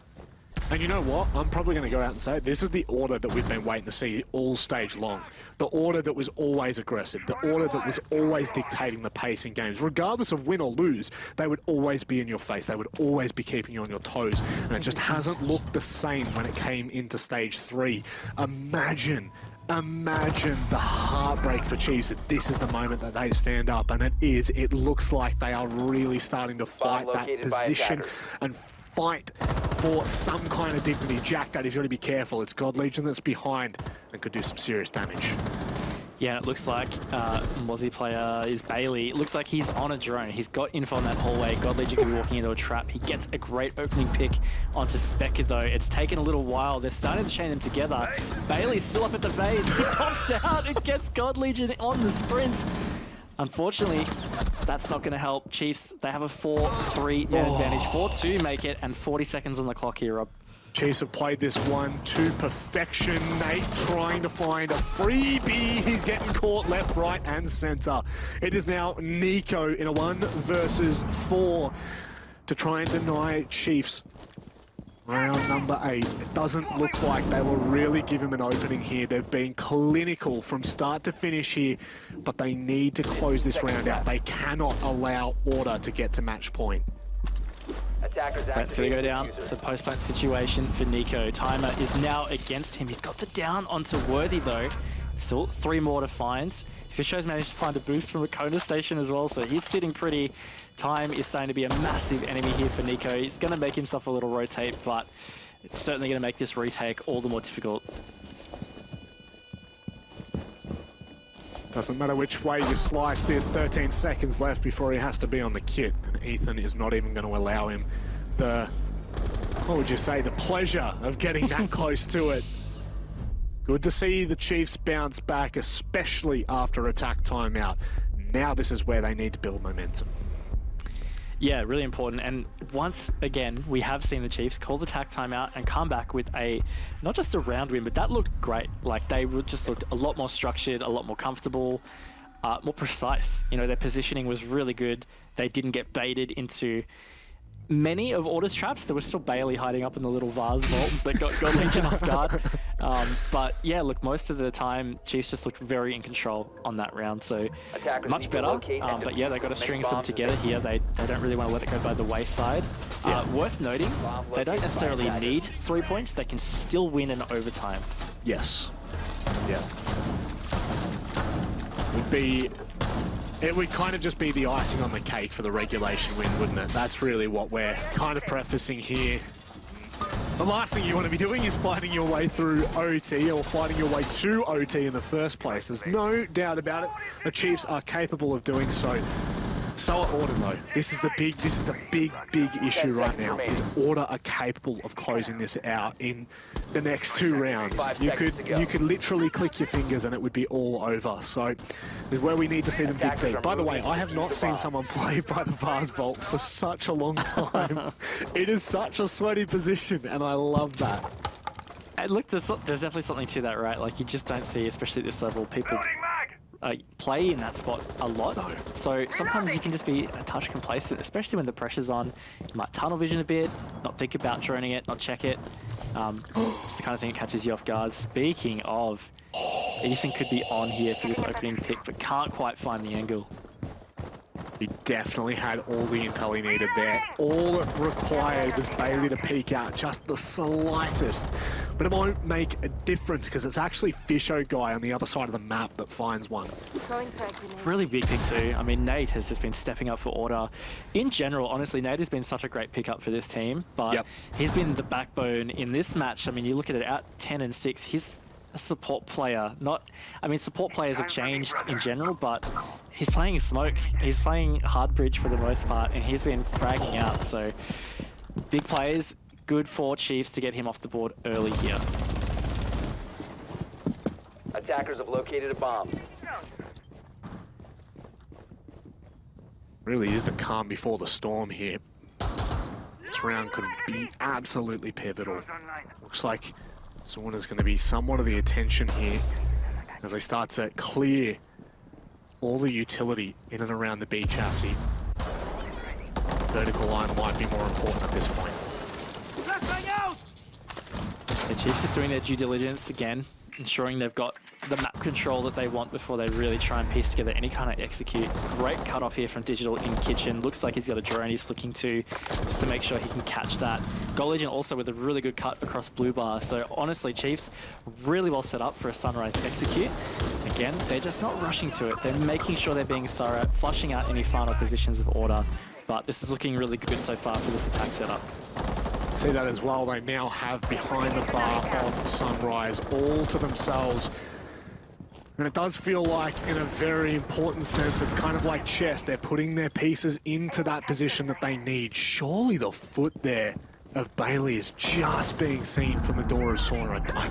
And you know what? I'm probably going to go out and say it. This is the Order that we've been waiting to see all stage long. The Order that was always aggressive. The Order that was always dictating the pace in games. Regardless of win or lose, they would always be in your face. They would always be keeping you on your toes. And it just hasn't looked the same when it came into stage 3. Imagine the heartbreak for Chiefs if this is the moment that they stand up, and it is. It looks like they are really starting to fight that position and fight for some kind of dignity. Jack, that he's got to be careful. It's God Legion that's behind and could do some serious damage. Yeah, it looks like Mozzie player is Bailey. It looks like he's on a drone. He's got info on that hallway. God Legion could be walking into a trap. He gets a great opening pick onto Spectre, though. It's taken a little while. They're starting to chain them together. Bailey's still up at the base. He pops out and gets God Legion on the sprint. Unfortunately, that's not going to help. Chiefs, they have a 4-3 net advantage. 4-2 make it, and 40 seconds on the clock here, Rob. Chiefs have played this one to perfection. Nate trying to find a freebie. He's getting caught left, right, and center. It is now Nico in a 1 versus 4 to try and deny Chiefs round number 8. It doesn't look like they will really give him an opening here. They've been clinical from start to finish here, but they need to close this round out. They cannot allow Order to get to match point. That's going to go down. It's a post-plant situation for Nico. Timer is now against him. He's got the down onto Worthy, though. Still 3 more to find. Fisho's managed to find a boost from a Kona station as well, so he's sitting pretty. Time is starting to be a massive enemy here for Nico. He's going to make himself a little rotate, but it's certainly going to make this retake all the more difficult. Doesn't matter which way you slice this, 13 seconds left before he has to be on the kit. And Ethan is not even going to allow him the, what would you say, the pleasure of getting that close to it. Good to see the Chiefs bounce back, especially after attack timeout. Now this is where they need to build momentum. Yeah, really important. And once again, we have seen the Chiefs call the attack timeout and come back with a, not just a round win, but that looked great. Like, they just looked a lot more structured, a lot more comfortable, more precise. You know, their positioning was really good. They didn't get baited into many of Order's traps. There was still Bailey hiding up in the little vase vaults that got Legion off guard. But yeah, look, most of the time, Chiefs just looked very in control on that round, so much better. But yeah, they got to string some together here. They don't really want to let it go by the wayside. Worth noting, they don't necessarily need 3 points. They can still win in overtime. Yes. Yeah. It would kind of just be the icing on the cake for the regulation win, wouldn't it? That's really what we're kind of prefacing here. The last thing you want to be doing is fighting your way through OT or fighting your way to OT in the first place. There's no doubt about it. The Chiefs are capable of doing so. So are Order, though. This is the big issue right now. Is Order are capable of closing this out in the next 2 rounds. You could literally click your fingers and it would be all over. So is where we need to see them dig deep. By the way, I have not seen someone play by the Vase Vault for such a long time. It is such a sweaty position, and I love that. And look, there's definitely something to that, right? Like, you just don't see, especially at this level, people play in that spot a lot. So sometimes you can just be a touch complacent, especially when the pressure's on. You might tunnel vision a bit, not think about droning it, not check it. It's the kind of thing that catches you off guard. Speaking of, Ethan could be on here for this opening pick, but can't quite find the angle. He definitely had all the intel he needed there. All it required was Bailey to peek out just the slightest. But it won't make a difference because it's actually Fisho guy on the other side of the map that finds one. Really big pick too. I mean, Nate has just been stepping up for Order. In general, honestly, Nate has been such a great pickup for this team, but he's been the backbone in this match. I mean, you look at it, out 10 and 6, he's a support player. Support players have changed in general, but he's playing Smoke. He's playing Hard Bridge for the most part, and he's been fragging out. So big plays, good for Chiefs to get him off the board early here. Attackers have located a bomb. Really is the calm before the storm here. This round could be absolutely pivotal. Looks like Sauna's going to be somewhat of the attention here as they start to clear all the utility in and around the B chassis. Vertical line might be more important at this point. The Chiefs is doing their due diligence again, ensuring they've got the map control that they want before they really try and piece together any kind of execute. Great cutoff here from Digital in kitchen. Looks like he's got a drone he's flicking to just to make sure he can catch that. Goal Legion also with a really good cut across blue bar. So honestly, Chiefs really well set up for a Sunrise execute. Again, they're just not rushing to it. They're making sure they're being thorough, flushing out any final positions of Order. But this is looking really good so far for this attack setup. See that as well. They now have behind the bar of Sunrise all to themselves. And it does feel like, in a very important sense, it's kind of like chess. They're putting their pieces into that position that they need. Surely the foot there of Bailey is just being seen from the door of Sauna. I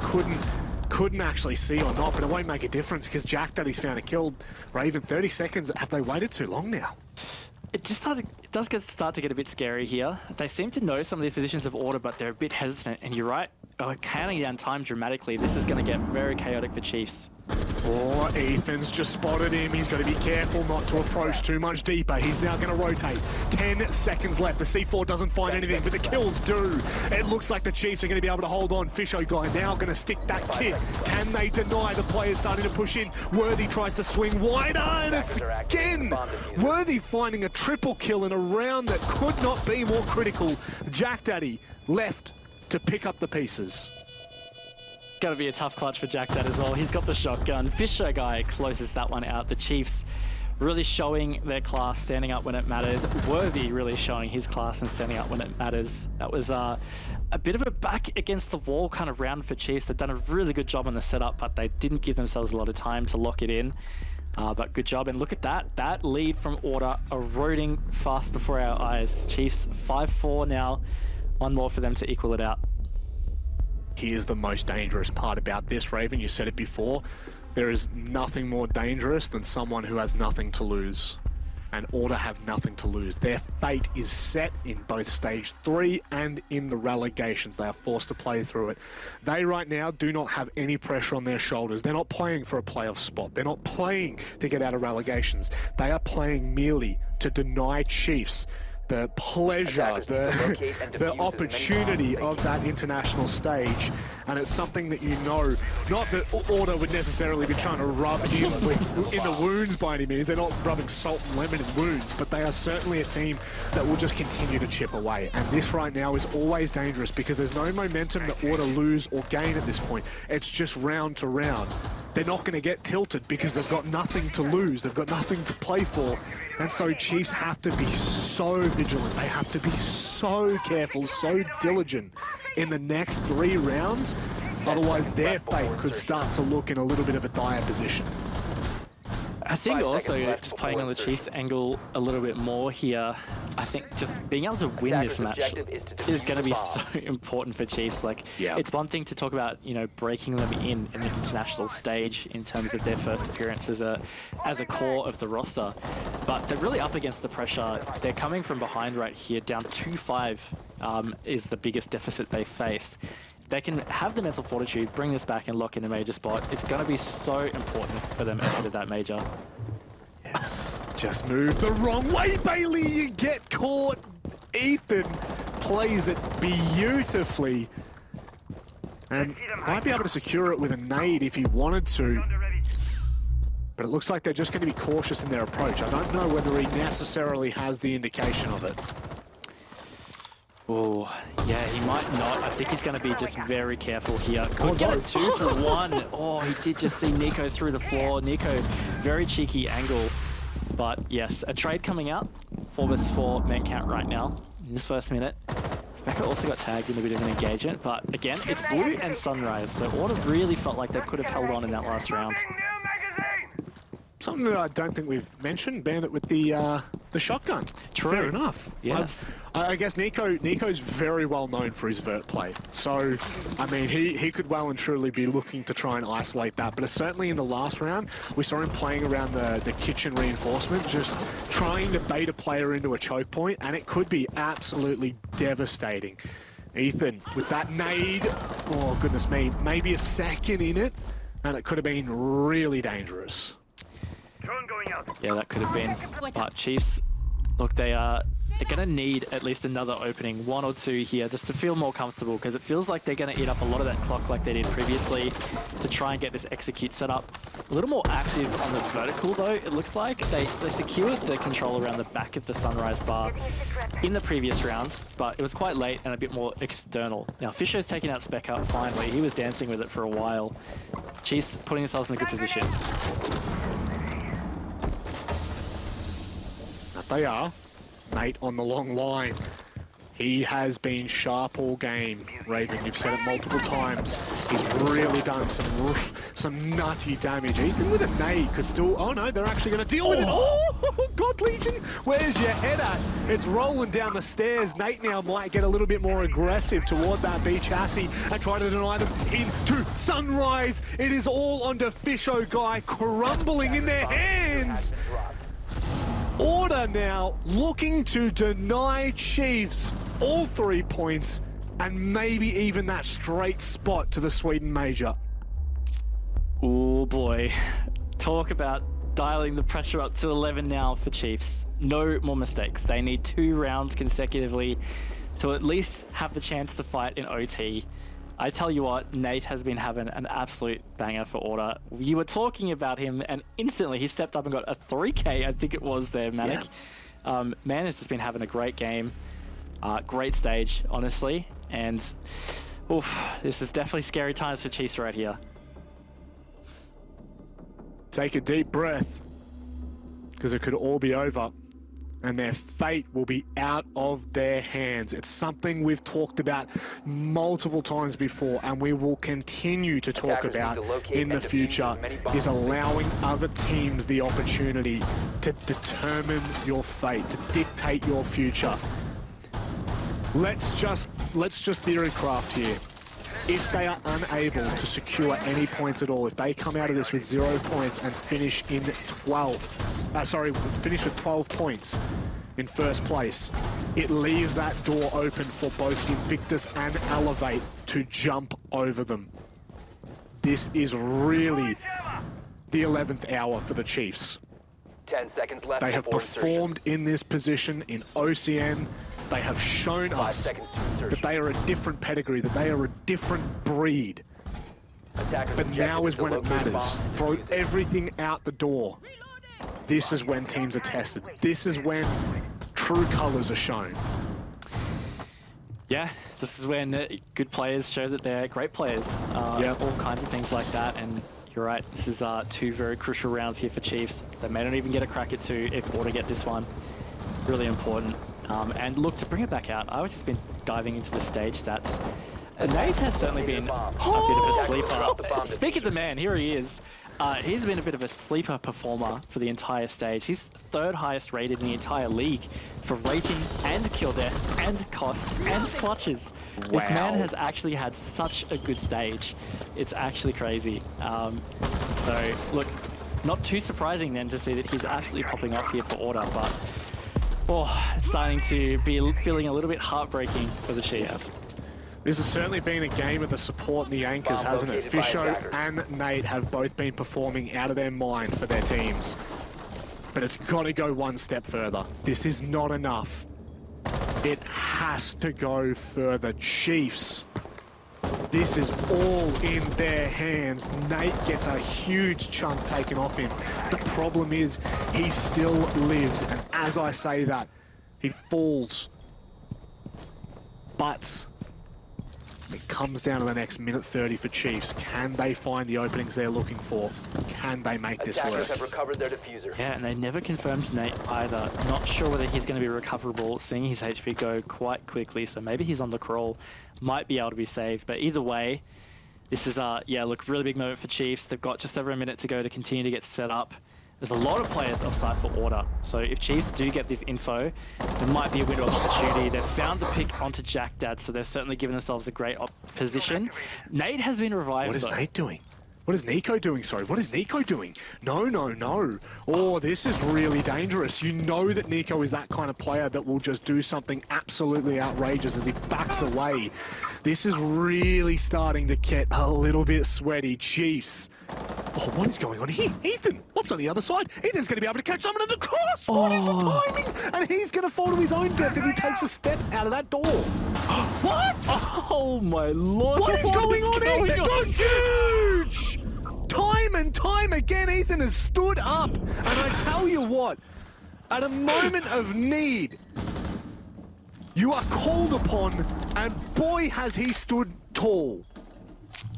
couldn't actually see or not, but it won't make a difference because Jack Daddy's found a kill. Raven, 30 seconds. Have they waited too long now? It does start to get a bit scary here. They seem to know some of these positions of Order, but they're a bit hesitant. And you're right, counting down time dramatically, this is going to get very chaotic for Chiefs. Oh, Ethan's just spotted him. He's got to be careful not to approach too much deeper. He's now going to rotate. 10 seconds left. The C4 doesn't find anything, but the kills do. It looks like the Chiefs are going to be able to hold on. Fisho guy now going to stick that kit. Can they deny the players starting to push in? Worthy tries to swing wider, and it's again Worthy finding a triple kill in a round that could not be more critical. Jack Daddy left to pick up the pieces. Going to be a tough clutch for Jack Dad as well. He's got the shotgun. Fisher guy closes that one out. The Chiefs really showing their class, standing up when it matters. Worthy really showing his class and standing up when it matters. That was a bit of a back against the wall kind of round for Chiefs. They've done a really good job on the setup, but they didn't give themselves a lot of time to lock it in. But good job, and look at that. That lead from Order eroding fast before our eyes. Chiefs 5-4 now. One more for them to equal it out. Here's the most dangerous part about this, Raven. You said it before. There is nothing more dangerous than someone who has nothing to lose. And Order have nothing to lose. Their fate is set in both Stage 3 and in the relegations. They are forced to play through it. They right now do not have any pressure on their shoulders. They're not playing for a playoff spot. They're not playing to get out of relegations. They are playing merely to deny Chiefs the pleasure, the opportunity of that international stage. And it's something that you know, not that Order would necessarily be trying to rub in the wounds by any means. They're not rubbing salt and lemon in wounds, but they are certainly a team that will just continue to chip away. And this right now is always dangerous because there's no momentum that Order lose or gain at this point. It's just round to round. They're not going to get tilted because they've got nothing to lose. They've got nothing to play for. And so Chiefs have to be so vigilant. They have to be so careful, so diligent in the next 3 rounds. Otherwise, their fate could start to look in a little bit of a dire position. I think also just playing on the Chiefs angle a little bit more here, I think just being able to win this match is going to be so important for Chiefs. Like, it's one thing to talk about, you know, breaking them in the international stage in terms of their first appearance as a core of the roster, but they're really up against the pressure. They're coming from behind right here, down 2-5 is the biggest deficit they faced. They can have the mental fortitude, bring this back and lock in a major spot. It's going to be so important for them ahead of that major. Yes, just move the wrong way, Bailey. You get caught. Ethan plays it beautifully and might be able to secure it with a nade if he wanted to. but it looks like they're just going to be cautious in their approach. I don't know whether he necessarily has the indication of it. Oh, yeah, he might not. I think he's going to be just very careful here. Could get a 2 for 1. Oh, he did just see Nico through the floor. Nico, very cheeky angle. But yes, a trade coming out. 4 vs 4 man count right now in this first minute. Spectre also got tagged in a bit of an engagement, but again, it's Blue and Sunrise, so Order really felt like they could have held on in that last round. Something that I don't think we've mentioned, Bandit with the shotgun. True. Fair enough. Yes. I guess Nico's very well known for his vert play. So, I mean, he could well and truly be looking to try and isolate that. But certainly in the last round, we saw him playing around the kitchen reinforcement, just trying to bait a player into a choke point, and it could be absolutely devastating. Ethan, with that nade, oh goodness me, maybe a second in it, and it could have been really dangerous. Yeah, that could have been. But Chiefs, look, they're going to need at least another opening, 1 or 2 here, just to feel more comfortable, because it feels like they're going to eat up a lot of that clock like they did previously to try and get this execute set up. A little more active on the vertical, though, it looks like. They secured the control around the back of the Sunrise bar in the previous round, but it was quite late and a bit more external. Now, Fisher's taking out Spec up finally. He was dancing with it for a while. Chiefs putting themselves in a good position. They are. Nate on the long line. He has been sharp all game, Raven. You've said it multiple times. He's really done some nutty damage. Ethan with a nade could still... Oh no, they're actually going to deal with it. Oh, God Legion, where's your head at? It's rolling down the stairs. Nate now might get a little bit more aggressive toward that B chassis and try to deny them into Sunrise. It is all onto Fisho Guy crumbling in their hands. Order now looking to deny Chiefs all 3 points and maybe even that straight spot to the Sweden Major. Oh boy, talk about dialing the pressure up to 11 now for Chiefs. No more mistakes. They need 2 rounds consecutively to at least have the chance to fight in OT. I tell you what, Nate has been having an absolute banger for Order. You were talking about him, and instantly he stepped up and got a 3K, I think it was there, Manic. Yeah. Man has just been having a great game. Great stage, honestly. And oof, this is definitely scary times for Chiefs right here. Take a deep breath, because it could all be over. And their fate will be out of their hands. It's something we've talked about multiple times before, and we will continue to talk about in the future, is allowing other teams the opportunity to determine your fate, to dictate your future. Let's just theory craft here. If they are unable to secure any points at all, if they come out of this with 0 points and finish in 12, finish with 12 points in first place, it leaves that door open for both Invictus and Elevate to jump over them. This is really the 11th hour for the Chiefs. 10 seconds left. They have performed in this position in OCN. They have shown us that they are a different pedigree, that they are a different breed. But now is when it matters. Throw everything out the door. This is when teams are tested. This is when true colors are shown. Yeah, this is when good players show that they're great players. All kinds of things like that. And you're right, this is 2 very crucial rounds here for Chiefs. They may not even get a crack at 2 if Order get this one. Really important. And look, to bring it back out, I've just been diving into the stage stats. Nate has certainly been a bit of a sleeper. Speak of the man, here he is. He's been a bit of a sleeper performer for the entire stage. He's 3rd highest rated in the entire league for rating and kill death and cost and clutches. Wow. This man has actually had such a good stage. It's actually crazy. So look, not too surprising then to see that he's absolutely popping off here for Order, but it's starting to be feeling a little bit heartbreaking for the Chiefs. This has certainly been a game of the support and the anchors, hasn't it? Fisho and Nate have both been performing out of their mind for their teams. But it's got to go one step further. This is not enough. It has to go further. Chiefs, This is all in their hands. Nate gets a huge chunk taken off him. The problem is he still lives, and as I say that, he falls. But it comes down to the next minute 30 for Chiefs. Can they find the openings they're looking for? Can they make this Attackers work? have recovered their diffuser. Yeah, and they never confirmed Nate either. Not sure whether he's going to be recoverable, seeing his HP go quite quickly, so maybe he's on the crawl. Might be able to be saved, but either way, this is, yeah, look, really big moment for Chiefs. They've got just over a minute to go to continue to get set up. There's a lot of players offside for order, so if Chiefs do get this info, there might be a window of opportunity. They've found the pick onto Jack Dad, so they've certainly given themselves a great position. Nate has been revived. What is though. Nate doing? What is Nico doing? Sorry, what is Nico doing? No, no, no. Oh, this is really dangerous. You know that Nico is that kind of player that will just do something absolutely outrageous as he backs away. This is really starting to get a little bit sweaty. Chiefs. Oh, what is going on here? Ethan, what's on the other side? Ethan's going to be able to catch someone in the cross. What is the timing? And he's going to fall to his own death if he takes a step out of that door. What? Oh my lord! What is going on? Ethan got huge! Time and time again, Ethan has stood up. And I tell you what, at a moment of need, you are called upon, and boy has he stood tall.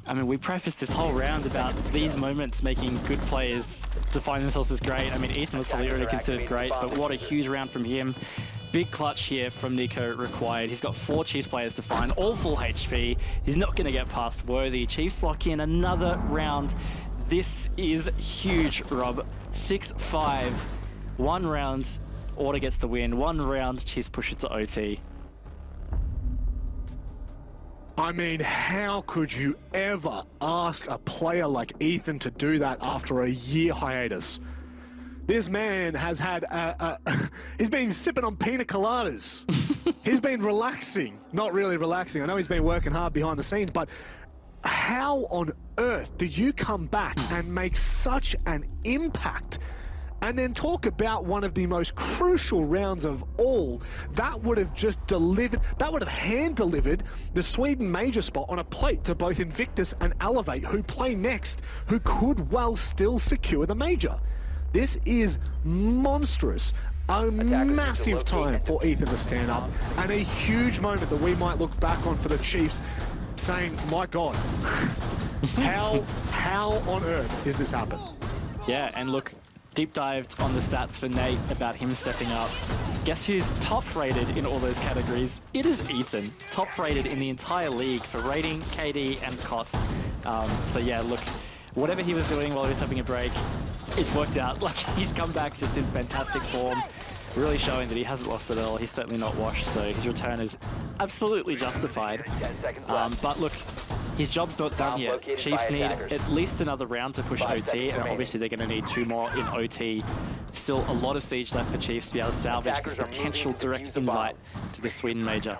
I mean, we prefaced this whole round about these moments making good players define themselves as great. I mean, Ethan was probably already considered great, but what a huge round from him. Big clutch here from Nico required. He's got 4 Chiefs players to find, all full HP. He's not going to get past Worthy. Chiefs lock in another round. This is huge, Rob. 6-5. 1 round, Order gets the win. 1 round, Chiefs push it to OT. I mean, how could you ever ask a player like Ethan to do that after a year hiatus? This man has had he's been sipping on pina coladas. He's been relaxing. Not really relaxing. I know he's been working hard behind the scenes, but how on earth do you come back and make such an impact and then talk about one of the most crucial rounds of all? That would have just delivered, that would have hand-delivered the Sweden major spot on a plate to both Invictus and Elevate, who play next, who could well still secure the major. This is monstrous. A massive time for Ethan to stand up, and a huge moment that we might look back on for the Chiefs saying, my God, how on earth is this happen? Yeah, and look, deep dived on the stats for Nate about him stepping up. Guess who's top rated in all those categories? It is Ethan. Top rated in the entire league for rating, KD, and cost. So yeah, look, whatever he was doing while he was having a break, it's worked out. Like, he's come back just in fantastic form, really showing that he hasn't lost it at all. He's certainly not washed, so his return is absolutely justified. 10 seconds left. But look, his job's not done yet. located Chiefs by need attackers. at least another round to push 5 OT, seconds and remaining. obviously they're going to need 2 more in OT. Still a lot of siege left for Chiefs to be able to salvage this Attackers are potential moving to direct defuse the bomb. invite to the Sweden major.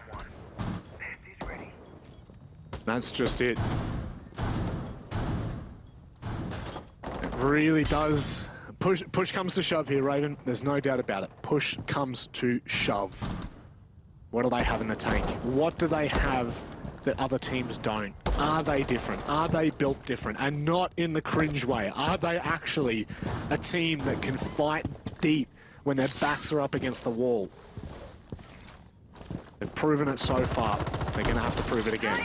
That's just it. It really does. Push comes to shove here, Raven. There's no doubt about it. Push comes to shove. What do they have in the tank? What do they have that other teams don't? Are they different? Are they built different? And not in the cringe way. Are they actually a team that can fight deep when their backs are up against the wall? They've proven it so far. They're going to have to prove it again.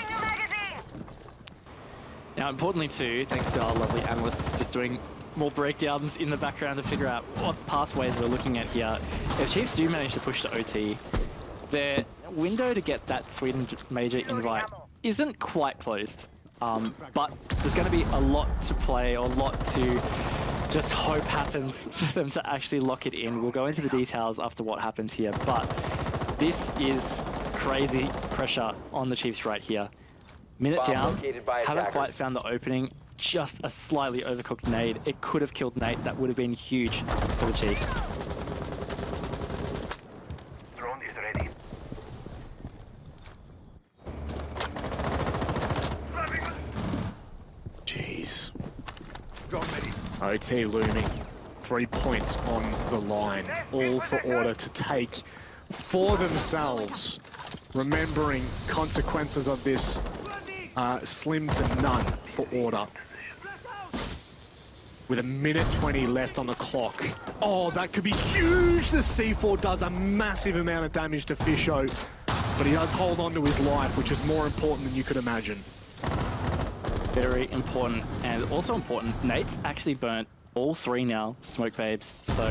Now, importantly too, thanks to our lovely analysts just doing more breakdowns in the background to figure out what pathways we're looking at here. If Chiefs do manage to push to OT, their window to get that Sweden major invite isn't quite closed. But there's going to be a lot to play, or a lot to just hope happens for them to actually lock it in. We'll go into the details after what happens here, but this is crazy pressure on the Chiefs right here. Minute Bomb down, located by haven't attackers. quite found the opening. Just a slightly overcooked nade. It could have killed Nate. That would have been huge for the Chiefs. Drone is ready. Jeez. Drone ready. OT looming. 3 points on the line. All for Order to take for themselves. Remembering consequences of this slim to none for Order. With 1:20 left on the clock. Oh, that could be huge! The C4 does a massive amount of damage to Fisho, but he does hold on to his life, which is more important than you could imagine. Very important, and also important, Nate's actually burnt all 3 now, Smoke Babes. So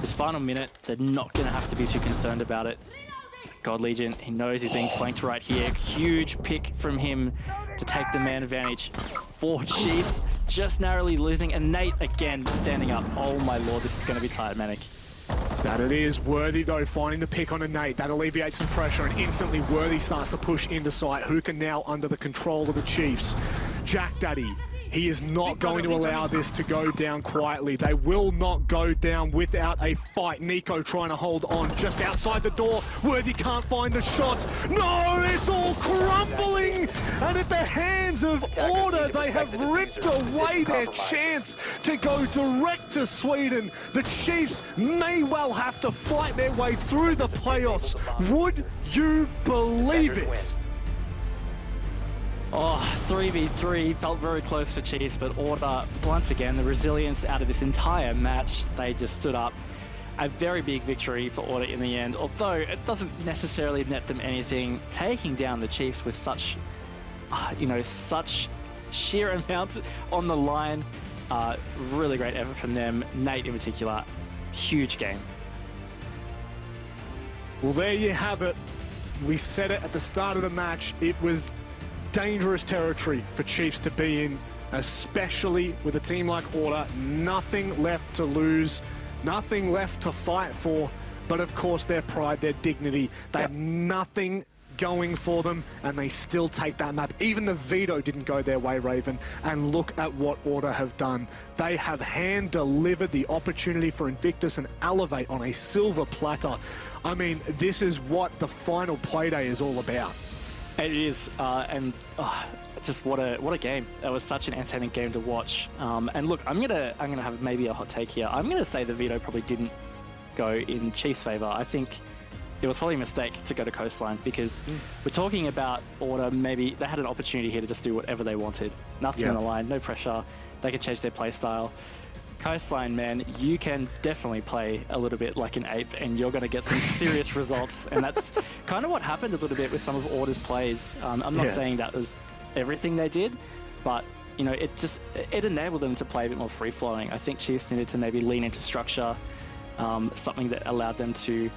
this final minute, they're not going to have to be too concerned about it. God Legion, he knows he's being flanked right here. Huge pick from him to take the man advantage. 4 Chiefs just narrowly losing, and Nate again standing up. Oh my lord, this is going to be tight, Manic. That it is. Worthy, though, finding the pick on a Nate. That alleviates some pressure, and instantly Worthy starts to push into sight. Who can now under the control of the Chiefs? Jack Daddy. He is not going to allow this to go down quietly. They will not go down without a fight. Nico trying to hold on just outside the door. Worthy can't find the shots. No, it's all crumbling. And at the hands of Order, they have ripped away their chance to go direct to Sweden. The Chiefs may well have to fight their way through the playoffs. Would you believe it? Oh, 3v3 felt very close for Chiefs, but Order, once again, the resilience out of this entire match, they just stood up. A very big victory for Order in the end, although it doesn't necessarily net them anything. Taking down the Chiefs with such, such sheer amounts on the line. Really great effort from them. Nate in particular, huge game. Well, there you have it. We said it at the start of the match. It was dangerous territory for Chiefs to be in, especially with a team like Order. Nothing left to lose, nothing left to fight for, but of course their pride, their dignity, they had nothing going for them, and they still take that map. Even the veto didn't go their way, Raven, and look at what Order have done. They have hand-delivered the opportunity for Invictus and Elevate on a silver platter. I mean, this is what the final Playday is all about. It is, just what a game. That was such an entertaining game to watch. And look, I'm gonna have maybe a hot take here. I'm gonna say the veto probably didn't go in Chiefs' favor. I think it was probably a mistake to go to Coastline, because we're talking about Order. Maybe they had an opportunity here to just do whatever they wanted. Nothing on the line, no pressure. They could change their play style. Coastline, man, you can definitely play a little bit like an ape, and you're going to get some serious results. And that's kind of what happened a little bit with some of Order's plays. I'm not saying that was everything they did, but it enabled them to play a bit more free-flowing. I think Chiefs needed to maybe lean into structure, something that allowed them to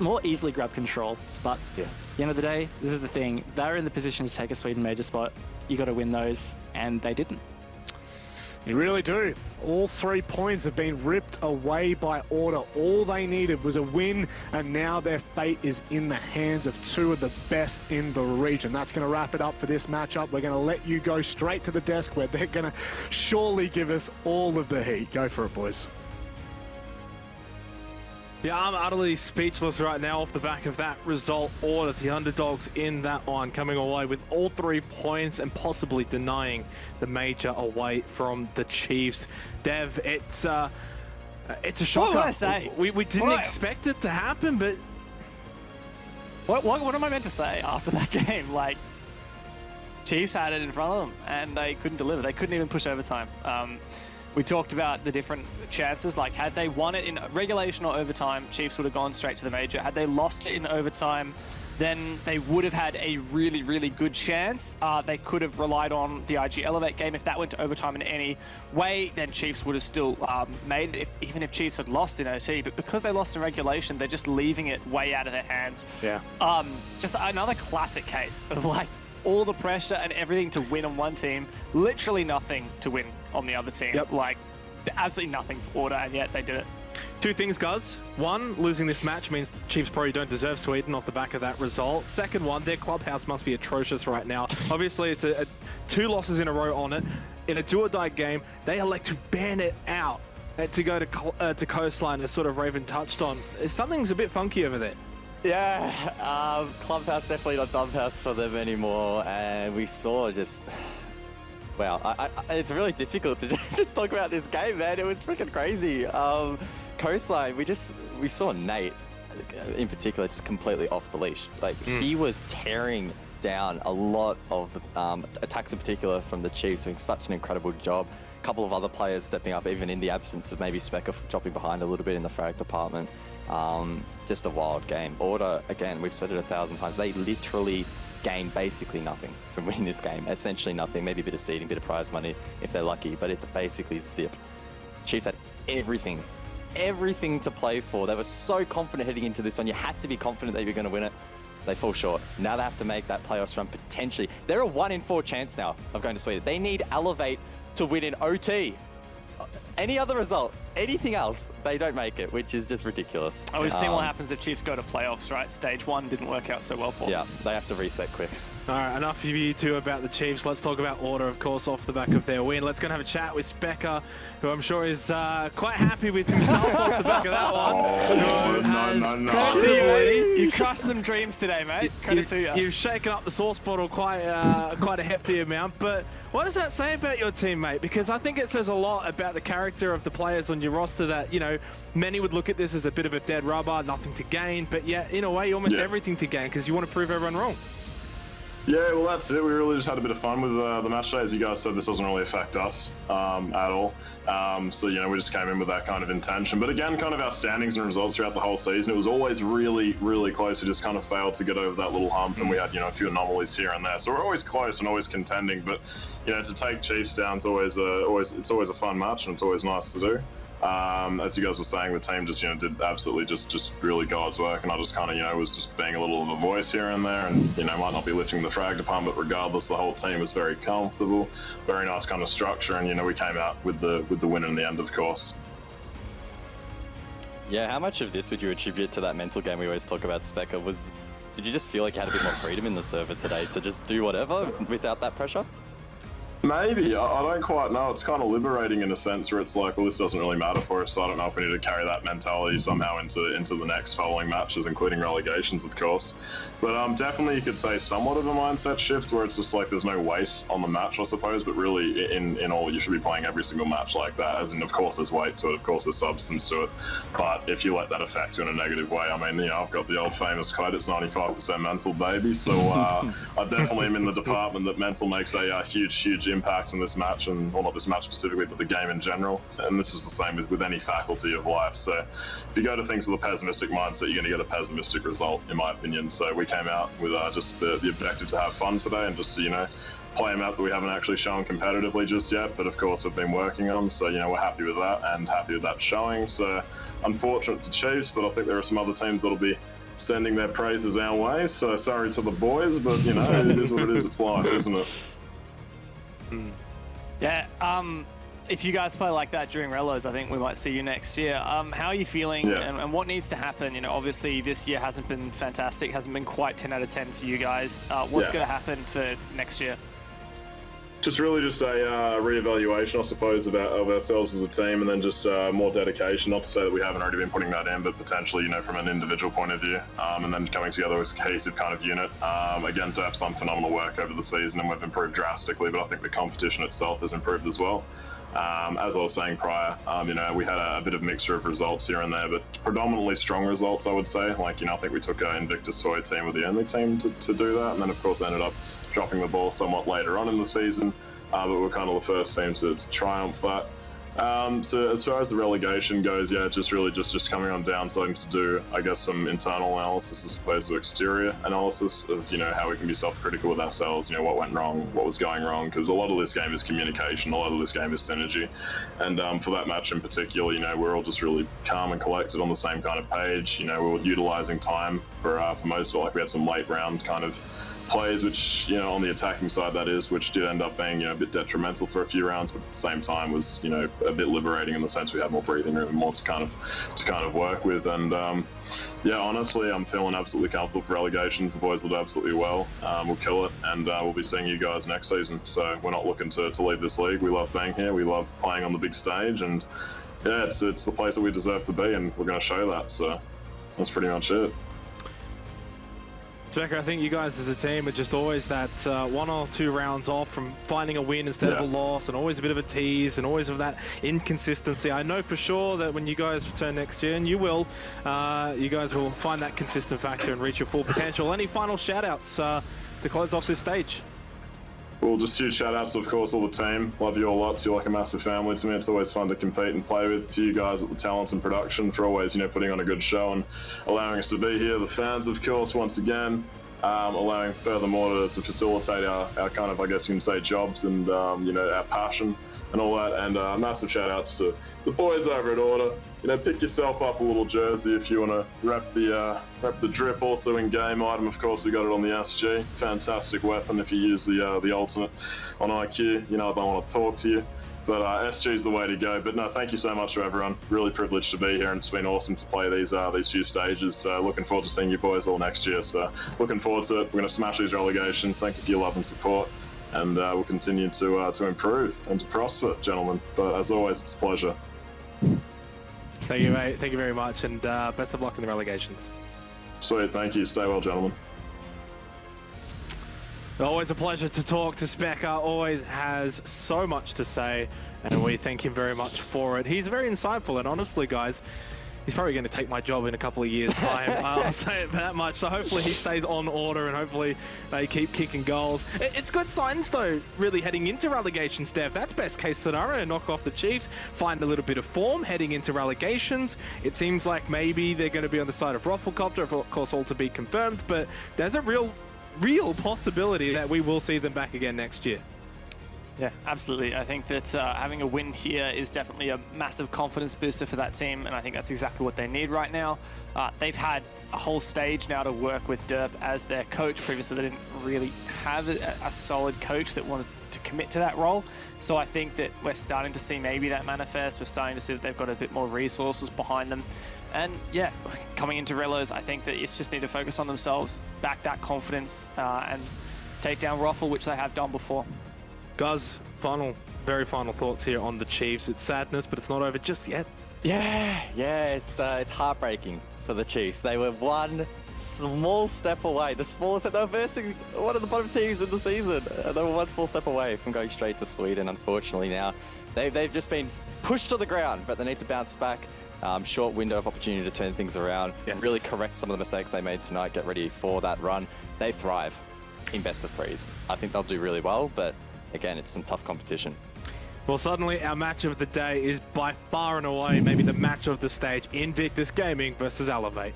more easily grab control. But at the end of the day, this is the thing. They're in the position to take a Sweden major spot. You got to win those, and they didn't. You really do. All 3 points have been ripped away by Order. All they needed was a win, and now their fate is in the hands of 2 of the best in the region. That's going to wrap it up for this matchup. We're going to let you go straight to the desk where they're going to surely give us all of the heat. Go for it, boys. Yeah, I'm utterly speechless right now off the back of that result. Order, the underdogs in that one, coming away with all 3 points and possibly denying the major away from the Chiefs. Dev, it's a shocker. What would I say? We didn't expect it to happen, but... What am I meant to say after that game? Like, Chiefs had it in front of them, and they couldn't deliver. They couldn't even push overtime. We talked about the different chances, like had they won it in regulation or overtime, Chiefs would have gone straight to the major. Had they lost it in overtime, then they would have had a really, really good chance. They could have relied on the IG Elevate game. If that went to overtime in any way, then Chiefs would have still made it, even if Chiefs had lost in OT. But because they lost in regulation, they're just leaving it way out of their hands. Yeah. Just another classic case of like all the pressure and everything to win on one team, literally nothing to win on the other team. Yep. Like, absolutely nothing for Order, and yet they did it. 2 things, guys. One, losing this match means Chiefs probably don't deserve Sweden off the back of that result. Second one, their clubhouse must be atrocious right now. Obviously, it's 2 losses in a row on it. In a do-or-die game, they elect to ban it out to go to Coastline, as sort of Raven touched on. Something's a bit funky over there. Yeah, clubhouse definitely not dumbhouse for them anymore, and we saw just... Wow, it's really difficult to just talk about this game, man. It was freaking crazy. Coastline, we saw Nate in particular just completely off the leash. Like he was tearing down a lot of attacks in particular from the Chiefs, doing such an incredible job. A couple of other players stepping up, even in the absence of maybe Specker dropping behind a little bit in the frag department. Just a wild game. Order, again, we've said it 1,000 times, they literally gain basically nothing from winning this game. Essentially nothing, maybe a bit of seeding, a bit of prize money if they're lucky, but it's basically zip. Chiefs had everything to play for. They were so confident heading into this one. You had to be confident that you're going to win it. They fall short. Now they have to make that playoffs run potentially. They're a 1 in 4 chance now of going to Sweden. They need Elevate to win in OT. Any other result, anything else, they don't make it, which is just ridiculous. Oh, we've seen what happens if Chiefs go to playoffs, right? Stage 1 didn't work out so well for them. Yeah, they have to reset quick. All right, enough of you two about the Chiefs. Let's talk about Order, of course, off the back of their win. Let's go and have a chat with Specker, who I'm sure is quite happy with himself off the back of that one. No. You crushed some dreams today, mate. Credit to you. You've shaken up the sauce bottle quite a hefty amount, but what does that say about your team, mate? Because I think it says a lot about the character of the players on your roster that, you know, many would look at this as a bit of a dead rubber, nothing to gain, but yet, in a way, almost everything to gain because you want to prove everyone wrong. Yeah, well, that's it. We really just had a bit of fun with the match day. As you guys said, this doesn't really affect us at all. So, you know, we just came in with that kind of intention. But again, kind of our standings and results throughout the whole season, it was always really, really close. We just kind of failed to get over that little hump, and we had, you know, a few anomalies here and there. So we're always close and always contending. But, you know, to take Chiefs down is always a fun match, and it's always nice to do. As you guys were saying, the team just, you know, did absolutely just really God's work, and I just kind of, you know, was just being a little of a voice here and there, and, you know, might not be lifting the frag department, but regardless, the whole team was very comfortable, very nice kind of structure, and, you know, we came out with the win in the end, of course. Yeah, how much of this would you attribute to that mental game we always talk about, Specker? Did you just feel like you had a bit more freedom in the server today to just do whatever without that pressure? Maybe. I don't quite know. It's kind of liberating in a sense where it's like, well, this doesn't really matter for us, so I don't know if we need to carry that mentality somehow into the next following matches, including relegations, of course. But definitely you could say somewhat of a mindset shift where it's just like there's no weight on the match, I suppose, but really in all, you should be playing every single match like that, as in, of course, there's weight to it, of course, there's substance to it. But if you let that affect you in a negative way, I mean, you know, I've got the old famous quote, it's 95% mental, baby. So I definitely am in the department that mental makes a huge impact in this match, and well, not this match specifically, but the game in general. And this is the same with any faculty of life. So if you go to things with a pessimistic mindset, you're going to get a pessimistic result, in my opinion. So we came out with just the objective to have fun today and just, you know, play a map that we haven't actually shown competitively just yet, but of course we've been working on. So, you know, we're happy with that and happy with that showing. So unfortunate to Chiefs, but I think there are some other teams that'll be sending their praises our way. So sorry to the boys, but, you know, it is what it is. It's life, isn't it? Yeah, if you guys play like that during Relos, I think we might see you next year. How are you feeling, and what needs to happen? You know, obviously this year hasn't been fantastic, hasn't been quite 10 out of 10 for you guys. What's going to happen for next year? Just really just a reevaluation, I suppose, of ourselves as a team, and then just more dedication. Not to say that we haven't already been putting that in, but potentially, you know, from an individual point of view, and then coming together as a cohesive kind of unit. Again, Dap's done phenomenal work over the season, and we've improved drastically, but I think the competition itself has improved as well. As I was saying prior, you know, we had a bit of mixture of results here and there, but predominantly strong results, I would say. Like, you know, I think we took our Invictus Toy team were the only team to do that, and then, of course, ended up dropping the ball somewhat later on in the season, but we're kind of the first team to triumph that. So as far as the relegation goes, yeah, just really just coming on downside to do, I guess, some internal analysis as opposed to exterior analysis of, you know, how we can be self-critical with ourselves, you know, what went wrong, what was going wrong, because a lot of this game is communication, a lot of this game is synergy, and for that match in particular, you know, we're all just really calm and collected on the same kind of page. You know, we were utilising time for most of it, like we had some late round kind of plays, which, you know, on the attacking side, that is, which did end up being, you know, a bit detrimental for a few rounds, but at the same time was, you know, a bit liberating in the sense we had more breathing room and more to kind of work with. And yeah, honestly, I'm feeling absolutely comfortable for relegations. The boys will do absolutely well. We'll kill it, and we'll be seeing you guys next season. So we're not looking to leave this league. We love being here. We love playing on the big stage, and yeah, it's the place that we deserve to be, and we're going to show that. So that's pretty much it. Becker, I think you guys as a team are just always that 1 or 2 rounds off from finding a win instead of a loss, and always a bit of a tease, and always of that inconsistency. I know for sure that when you guys return next year, and you will, you guys will find that consistent factor and reach your full potential. Any final shout-outs to close off this stage? Well, just huge shout-outs, of course, all the team. Love you all lots. You're like a massive family to me. It's always fun to compete and play with. To you guys at the talent and production for always, putting on a good show and allowing us to be here. The fans, of course, once again, allowing furthermore to facilitate our kind of, I guess you can say, jobs and, our passion and all that. And massive shout-outs to the boys over at Order. Pick yourself up a little jersey if you want to wrap the drip. Also in game item, of course, we got it on the SG. Fantastic weapon if you use the ultimate on IQ. I don't want to talk to you, but SG is the way to go. But no, thank you so much to everyone. Really privileged to be here, and it's been awesome to play these few stages. So looking forward to seeing you boys all next year. So looking forward to it. We're going to smash these relegations. Thank you for your love and support, and we'll continue to improve and to prosper, gentlemen. But as always, it's a pleasure. Thank you, mate. Thank you very much, and best of luck in the relegations. Sweet, thank you. Stay well, gentlemen. Always a pleasure to talk to Specker. Always has so much to say, and we thank him very much for it. He's very insightful, and honestly, guys, he's probably going to take my job in a couple of years' time. I'll say it that much. So hopefully he stays on Order, and hopefully they keep kicking goals. It's good signs, though, really heading into relegation, Steph. That's best case scenario. Knock off the Chiefs, find a little bit of form heading into relegations. It seems like maybe they're going to be on the side of Rufflecopter, of course, all to be confirmed. But there's a real possibility that we will see them back again next year. Yeah, absolutely. I think that having a win here is definitely a massive confidence booster for that team, and I think that's exactly what they need right now. They've had a whole stage now to work with Derp as their coach. Previously, they didn't really have a solid coach that wanted to commit to that role. So I think that we're starting to see maybe that manifest. We're starting to see that they've got a bit more resources behind them. And yeah, coming into Relos, I think that it's just need to focus on themselves, back that confidence, and take down Ruffle, which they have done before. Guys, very final thoughts here on the Chiefs. It's sadness, but it's not over just yet. Yeah, it's heartbreaking for the Chiefs. They were one small step away, the smallest step. They were versing one of the bottom teams in the season. They were one small step away from going straight to Sweden. Unfortunately, now they've just been pushed to the ground, but they need to bounce back. Short window of opportunity to turn things around, really correct some of the mistakes they made tonight, get ready for that run. They thrive in best of threes. I think they'll do really well, but again, it's some tough competition. Well, suddenly our match of the day is by far and away maybe the match of the stage, Invictus Gaming versus Elevate.